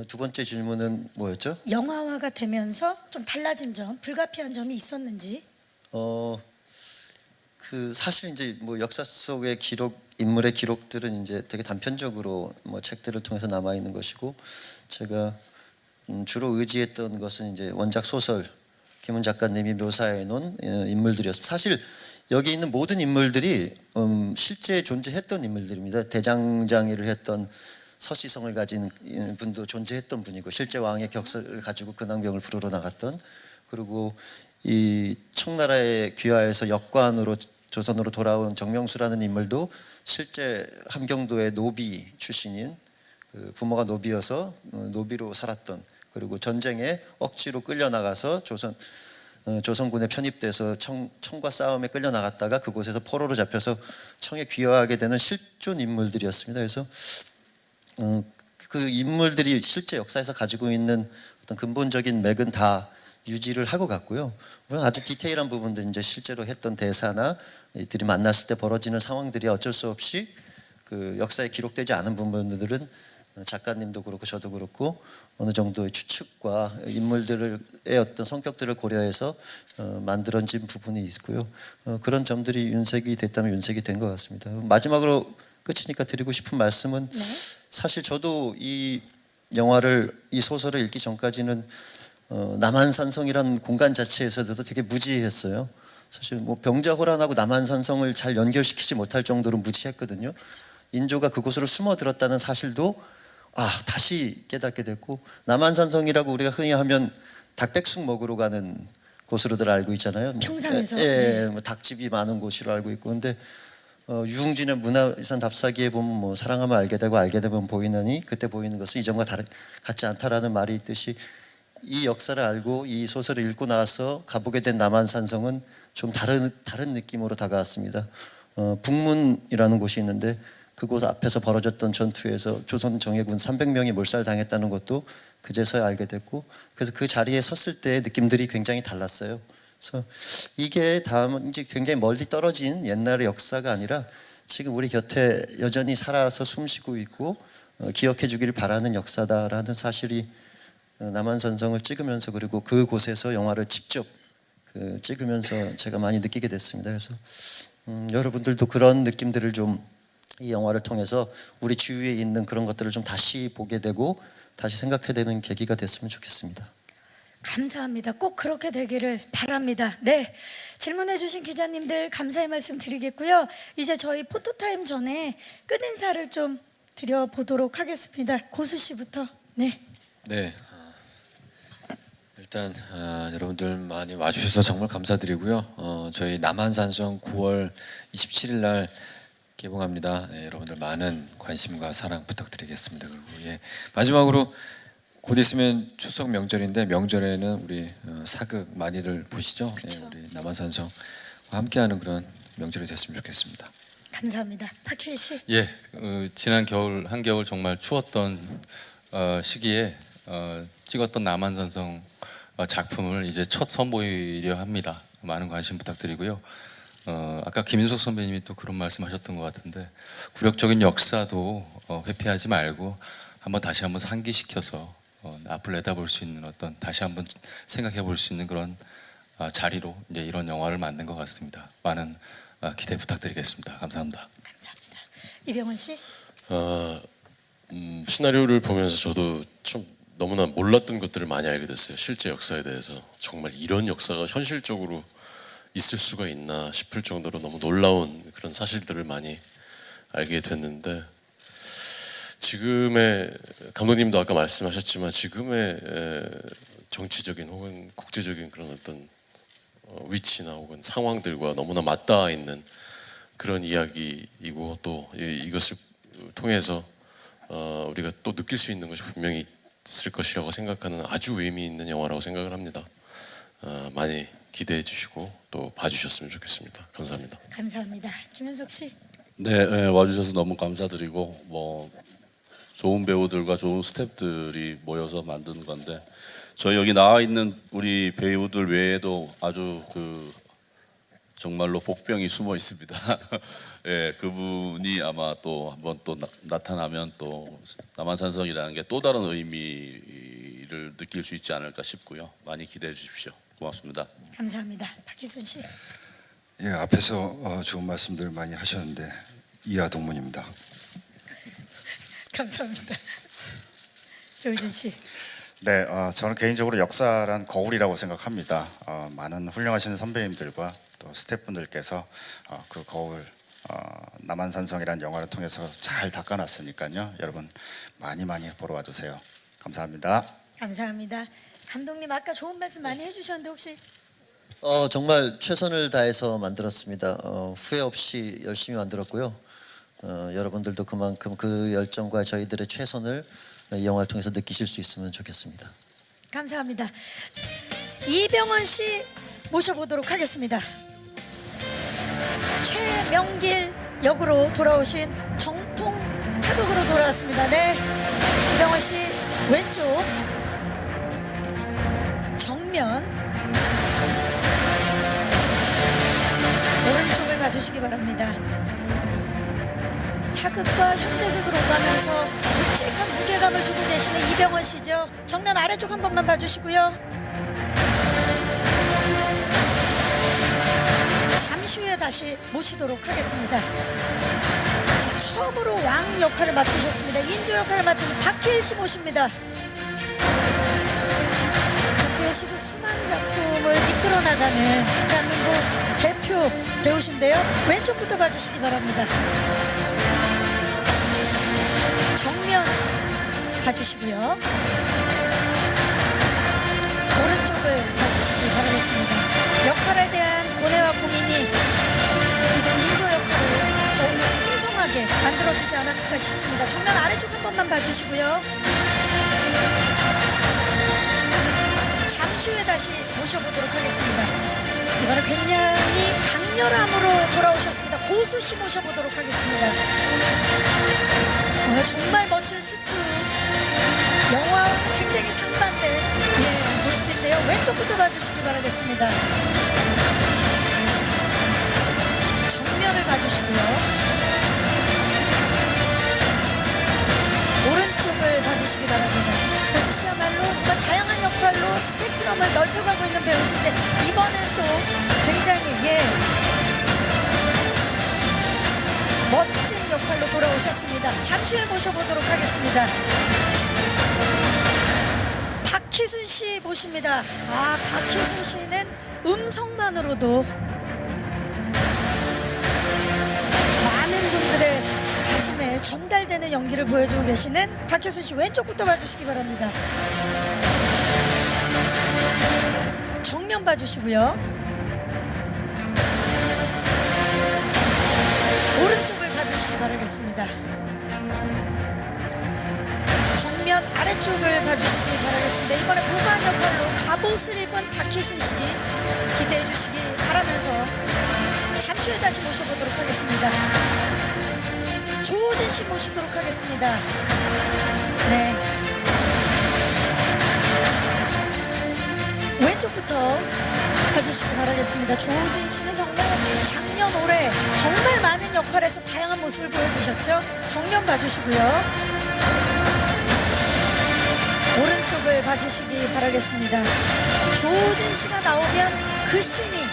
두 번째 질문은 뭐였죠?
영화화가 되면서 좀 달라진 점, 불가피한 점이 있었는지.
그 사실 이제 뭐 역사 속의 기록, 인물의 기록들은 이제 되게 단편적으로 뭐 책들을 통해서 남아 있는 것이고 제가 주로 의지했던 것은 이제 원작 소설 김훈 작가님이 묘사해 놓은 인물들이었습니다. 사실 여기 있는 모든 인물들이 실제 존재했던 인물들입니다. 대장장이를 했던 서시성을 가진 분도 존재했던 분이고 실제 왕의 격서를 가지고 근황병을 부르러 나갔던, 그리고 이 청나라의 귀화해서 역관으로 조선으로 돌아온 정명수라는 인물도 실제 함경도의 노비 출신인, 그 부모가 노비여서 노비로 살았던, 그리고 전쟁에 억지로 끌려나가서 조선군에 편입돼서 청과 싸움에 끌려나갔다가 그곳에서 포로로 잡혀서 청에 귀화하게 되는 실존 인물들이었습니다. 그래서 그 인물들이 실제 역사에서 가지고 있는 어떤 근본적인 맥은 다 유지를 하고 갔고요. 물론 아주 디테일한 부분들, 이제 실제로 했던 대사나 이들이 만났을 때 벌어지는 상황들이 어쩔 수 없이 그 역사에 기록되지 않은 부분들은 작가님도 그렇고 저도 그렇고 어느 정도의 추측과 인물들의 어떤 성격들을 고려해서 만들어진 부분이 있고요. 그런 점들이 윤색이 됐다면 윤색이 된 것 같습니다. 마지막으로 끝이니까 드리고 싶은 말씀은, 사실 저도 이 영화를, 이 소설을 읽기 전까지는 남한산성이라는 공간 자체에서도 되게 무지했어요. 사실 뭐 병자호란하고 남한산성을 잘 연결시키지 못할 정도로 무지했거든요. 인조가 그곳으로 숨어들었다는 사실도 다시 깨닫게 됐고, 남한산성이라고 우리가 흔히 하면 닭백숙 먹으러 가는 곳으로들 알고 있잖아요.
평상에서.
뭐 닭집이 많은 곳으로 알고 있고, 근데 유흥진의 문화유산 답사기에 보면 뭐 사랑하면 알게 되고 알게 되면 보이느니 그때 보이는 것은 이전과 같지 않다라는 말이 있듯이, 이 역사를 알고 이 소설을 읽고 나서 가보게 된 남한산성은 좀 다른 느낌으로 다가왔습니다. 북문이라는 곳이 있는데 그곳 앞에서 벌어졌던 전투에서 조선 정예군 300명이 몰살당했다는 것도 그제서야 알게 됐고, 그래서 그 자리에 섰을 때의 느낌들이 굉장히 달랐어요. 그래서 이게 다음은 이제 굉장히 멀리 떨어진 옛날의 역사가 아니라 지금 우리 곁에 여전히 살아서 숨쉬고 있고 기억해 주기를 바라는 역사다라는 사실이 남한산성을 찍으면서, 그리고 그곳에서 영화를 직접 찍으면서 제가 많이 느끼게 됐습니다. 그래서 여러분들도 그런 느낌들을 좀 이 영화를 통해서 우리 주위에 있는 그런 것들을 좀 다시 보게 되고 다시 생각해야 되는 계기가 됐으면 좋겠습니다.
감사합니다. 꼭 그렇게 되기를 바랍니다. 네, 질문해 주신 기자님들 감사의 말씀 드리겠고요. 이제 저희 포토타임 전에 끝인사를 좀 드려보도록 하겠습니다. 고수 씨부터. 네.
일단 여러분들 많이 와주셔서 정말 감사드리고요. 저희 남한산성 9월 27일 날 개봉합니다. 여러분들 많은 관심과 사랑 부탁드리겠습니다. 그리고 마지막으로 곧 있으면 추석 명절인데, 명절에는 우리 사극 많이들 보시죠? 우리 남한산성과 함께하는 그런 명절이 됐으면 좋겠습니다.
감사합니다. 박혜희 씨.
지난 겨울 한겨울 정말 추웠던 시기에 찍었던 남한산성 작품을 이제 첫 선보이려 합니다. 많은 관심 부탁드리고요. 아까 김인석 선배님이 또 그런 말씀하셨던 것 같은데, 굴욕적인 역사도 회피하지 말고 다시 한번 상기시켜서 앞을 내다볼 수 있는 어떤, 다시 한번 생각해 볼 수 있는 그런 자리로 이제 이런 영화를 만든 것 같습니다. 많은 기대 부탁드리겠습니다. 감사합니다.
감사합니다. 이병헌 씨.
시나리오를 보면서 저도 좀 너무나 몰랐던 것들을 많이 알게 됐어요. 실제 역사에 대해서. 정말 이런 역사가 현실적으로 있을 수가 있나 싶을 정도로 너무 놀라운 그런 사실들을 많이 알게 됐는데, 지금의 감독님도 아까 말씀하셨지만 지금의 정치적인 혹은 국제적인 그런 어떤 위치나 혹은 상황들과 너무나 맞닿아 있는 그런 이야기이고, 또 이것을 통해서 우리가 또 느낄 수 있는 것이 분명히 있을 것이라고 생각하는 아주 의미 있는 영화라고 생각을 합니다. 많이 기대해 주시고 또 봐주셨으면 좋겠습니다. 감사합니다.
감사합니다. 김윤석 씨.
네, 와주셔서 너무 감사드리고, 뭐 좋은 배우들과 좋은 스태프들이 모여서 만든 건데, 저희 여기 나와 있는 우리 배우들 외에도 아주 정말로 복병이 숨어 있습니다. 그분이 아마 또 한번 또 나타나면 또 남한산성이라는 게 또 다른 의미를 느낄 수 있지 않을까 싶고요. 많이 기대해 주십시오. 고맙습니다.
감사합니다. 박희순 씨.
앞에서 좋은 말씀들 많이 하셨는데 이하동문입니다.
감사합니다. 조우진 씨.
저는 개인적으로 역사란 거울이라고 생각합니다. 많은 훌륭하신 선배님들과 또 스태프분들께서 그 거울 남한산성이라는 영화를 통해서 잘 닦아놨으니까요. 여러분 많이 보러 와주세요. 감사합니다.
감사합니다. 감독님 아까 좋은 말씀 많이 해주셨는데 혹시
정말 최선을 다해서 만들었습니다. 후회 없이 열심히 만들었고요. 여러분들도 그만큼 그 열정과 저희들의 최선을 이 영화를 통해서 느끼실 수 있으면 좋겠습니다.
감사합니다. 이병헌 씨 모셔보도록 하겠습니다. 최명길 역으로 돌아오신 정통 사극으로 돌아왔습니다. 네, 이병헌 씨 왼쪽 정면 오른쪽을 봐주시기 바랍니다. 사극과 현대극을 오가면서 묵직한 무게감을 주고 계시는 이병헌 씨죠. 정면 아래쪽 한 번만 봐주시고요. 잠시 후에 다시 모시도록 하겠습니다. 자, 처음으로 왕 역할을 맡으셨습니다. 인조 역할을 맡으신 박해일 씨 모십니다. 박해일 씨도 수많은 작품을 이끌어 나가는 대한민국 대표 배우신데요. 왼쪽부터 봐주시기 바랍니다. 정면 봐주시고요. 오른쪽을 봐주시기 바라겠습니다. 역할에 대한 고뇌와 고민이 이번 인조 역할을 더욱 풍성하게 만들어주지 않았을까 싶습니다. 정면 아래쪽 한 번만 봐주시고요. 잠시 후에 다시 모셔보도록 하겠습니다. 이번에 굉장히 강렬함으로 돌아오셨습니다. 고수 씨 모셔보도록 하겠습니다. 오늘 정말 멋진 수트, 영화와 굉장히 상반된 모습인데요. 왼쪽부터 봐주시기 바라겠습니다. 정면을 봐주시고요. 오른쪽을 봐주시기 바랍니다. 고수 씨야말로 정말 다양한 역할로 스펙트럼을 넓혀가고 있는 배우신데 이번엔 또 굉장히 멋진 역할로 돌아오셨습니다. 잠시 후에 모셔보도록 하겠습니다. 박희순 씨 모십니다. 박희순 씨는 음성만으로도 많은 분들의 가슴에 전달되는 연기를 보여주고 계시는 박희순 씨 왼쪽부터 봐주시기 바랍니다. 정면 봐주시고요. 오른쪽을 봐주시기 바라겠습니다. 자, 정면 아래쪽을 봐주시기 바라겠습니다. 이번에 무관 역할로 갑옷을 입은 박희순 씨 기대해 주시기 바라면서 잠시 후에 다시 모셔보도록 하겠습니다. 조우진 씨 모시도록 하겠습니다. 네. 왼쪽부터 봐주시기 바라겠습니다. 조우진 씨는 정말 작년 올해 정말 많은 역할에서 다양한 모습을 보여주셨죠. 정면 봐주시고요. 오른쪽을 봐주시기 바라겠습니다. 조우진 씨가 나오면 그 씬이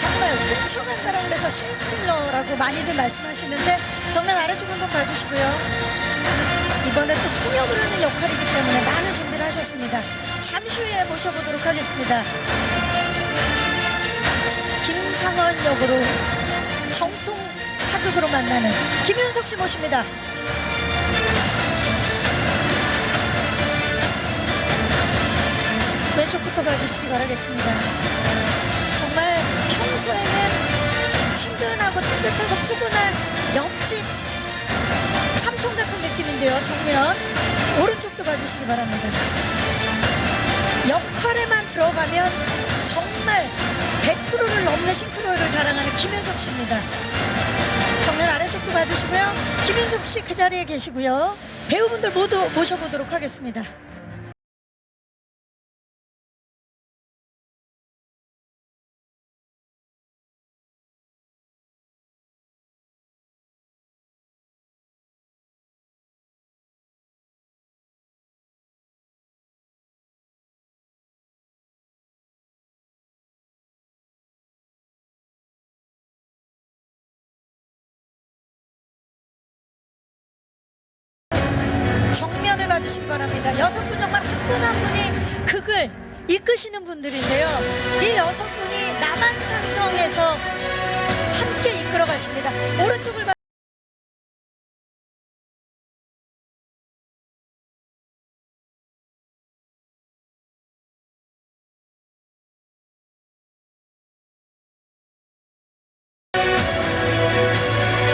정말 훔쳐간다라고 해서 신스틸러라고 많이들 말씀하시는데 정면 아래쪽 한번 봐주시고요. 이번에 또 통역을 하는 역할이기 때문에 많은 준비를 하셨습니다. 잠시 후에 모셔보도록 하겠습니다. 김상원 역으로 정통 사극으로 만나는 김윤석 씨 모십니다. 왼쪽부터 봐주시기 바라겠습니다. 정말 평소에는 친근하고 따뜻하고 푸근한 옆집 삼촌 같은 느낌인데요. 정면 오른쪽도 봐주시기 바랍니다. 역할에만 들어가면 정말 100%를 넘는 싱크로율을 자랑하는 김윤석 씨입니다. 정면 아래쪽도 봐주시고요. 김윤석 씨 그 자리에 계시고요. 배우분들 모두 모셔보도록 하겠습니다. 정면을 봐주시기 바랍니다. 6분 정말 한 분 한 분이 극을 이끄시는 분들인데요. 이 6분이 남한산성에서 함께 이끌어 가십니다. 오른쪽을 봐.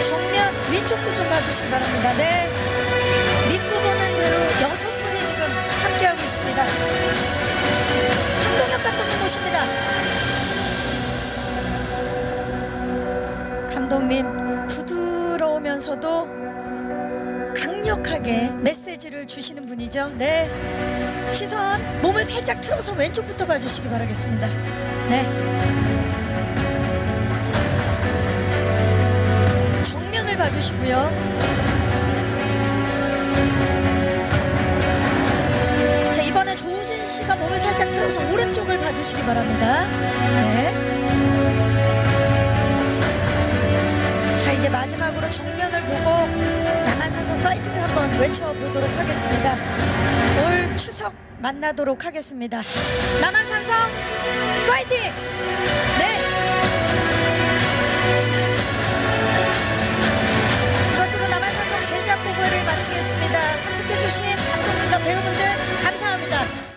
정면 위쪽도 좀 봐주시기 바랍니다. 네. 믿고 보는 배우 6분이 지금 함께하고 있습니다. 한동혁 감독님 모십니다. 감독님 부드러우면서도 강력하게 메시지를 주시는 분이죠. 네. 시선 몸을 살짝 틀어서 왼쪽부터 봐주시기 바라겠습니다. 네. 정면을 봐주시고요. 자, 이번엔 조우진 씨가 몸을 살짝 틀어서 오른쪽을 봐주시기 바랍니다. 네. 자, 이제 마지막으로 정면을 보고 남한산성 파이팅을 한번 외쳐보도록 하겠습니다. 올 추석 만나도록 하겠습니다. 남한산성 파이팅! 네. 이것으로 남한산성 제작 보고회를 마치겠습니다. 참석해주신 감독님과 배우분들 감사합니다.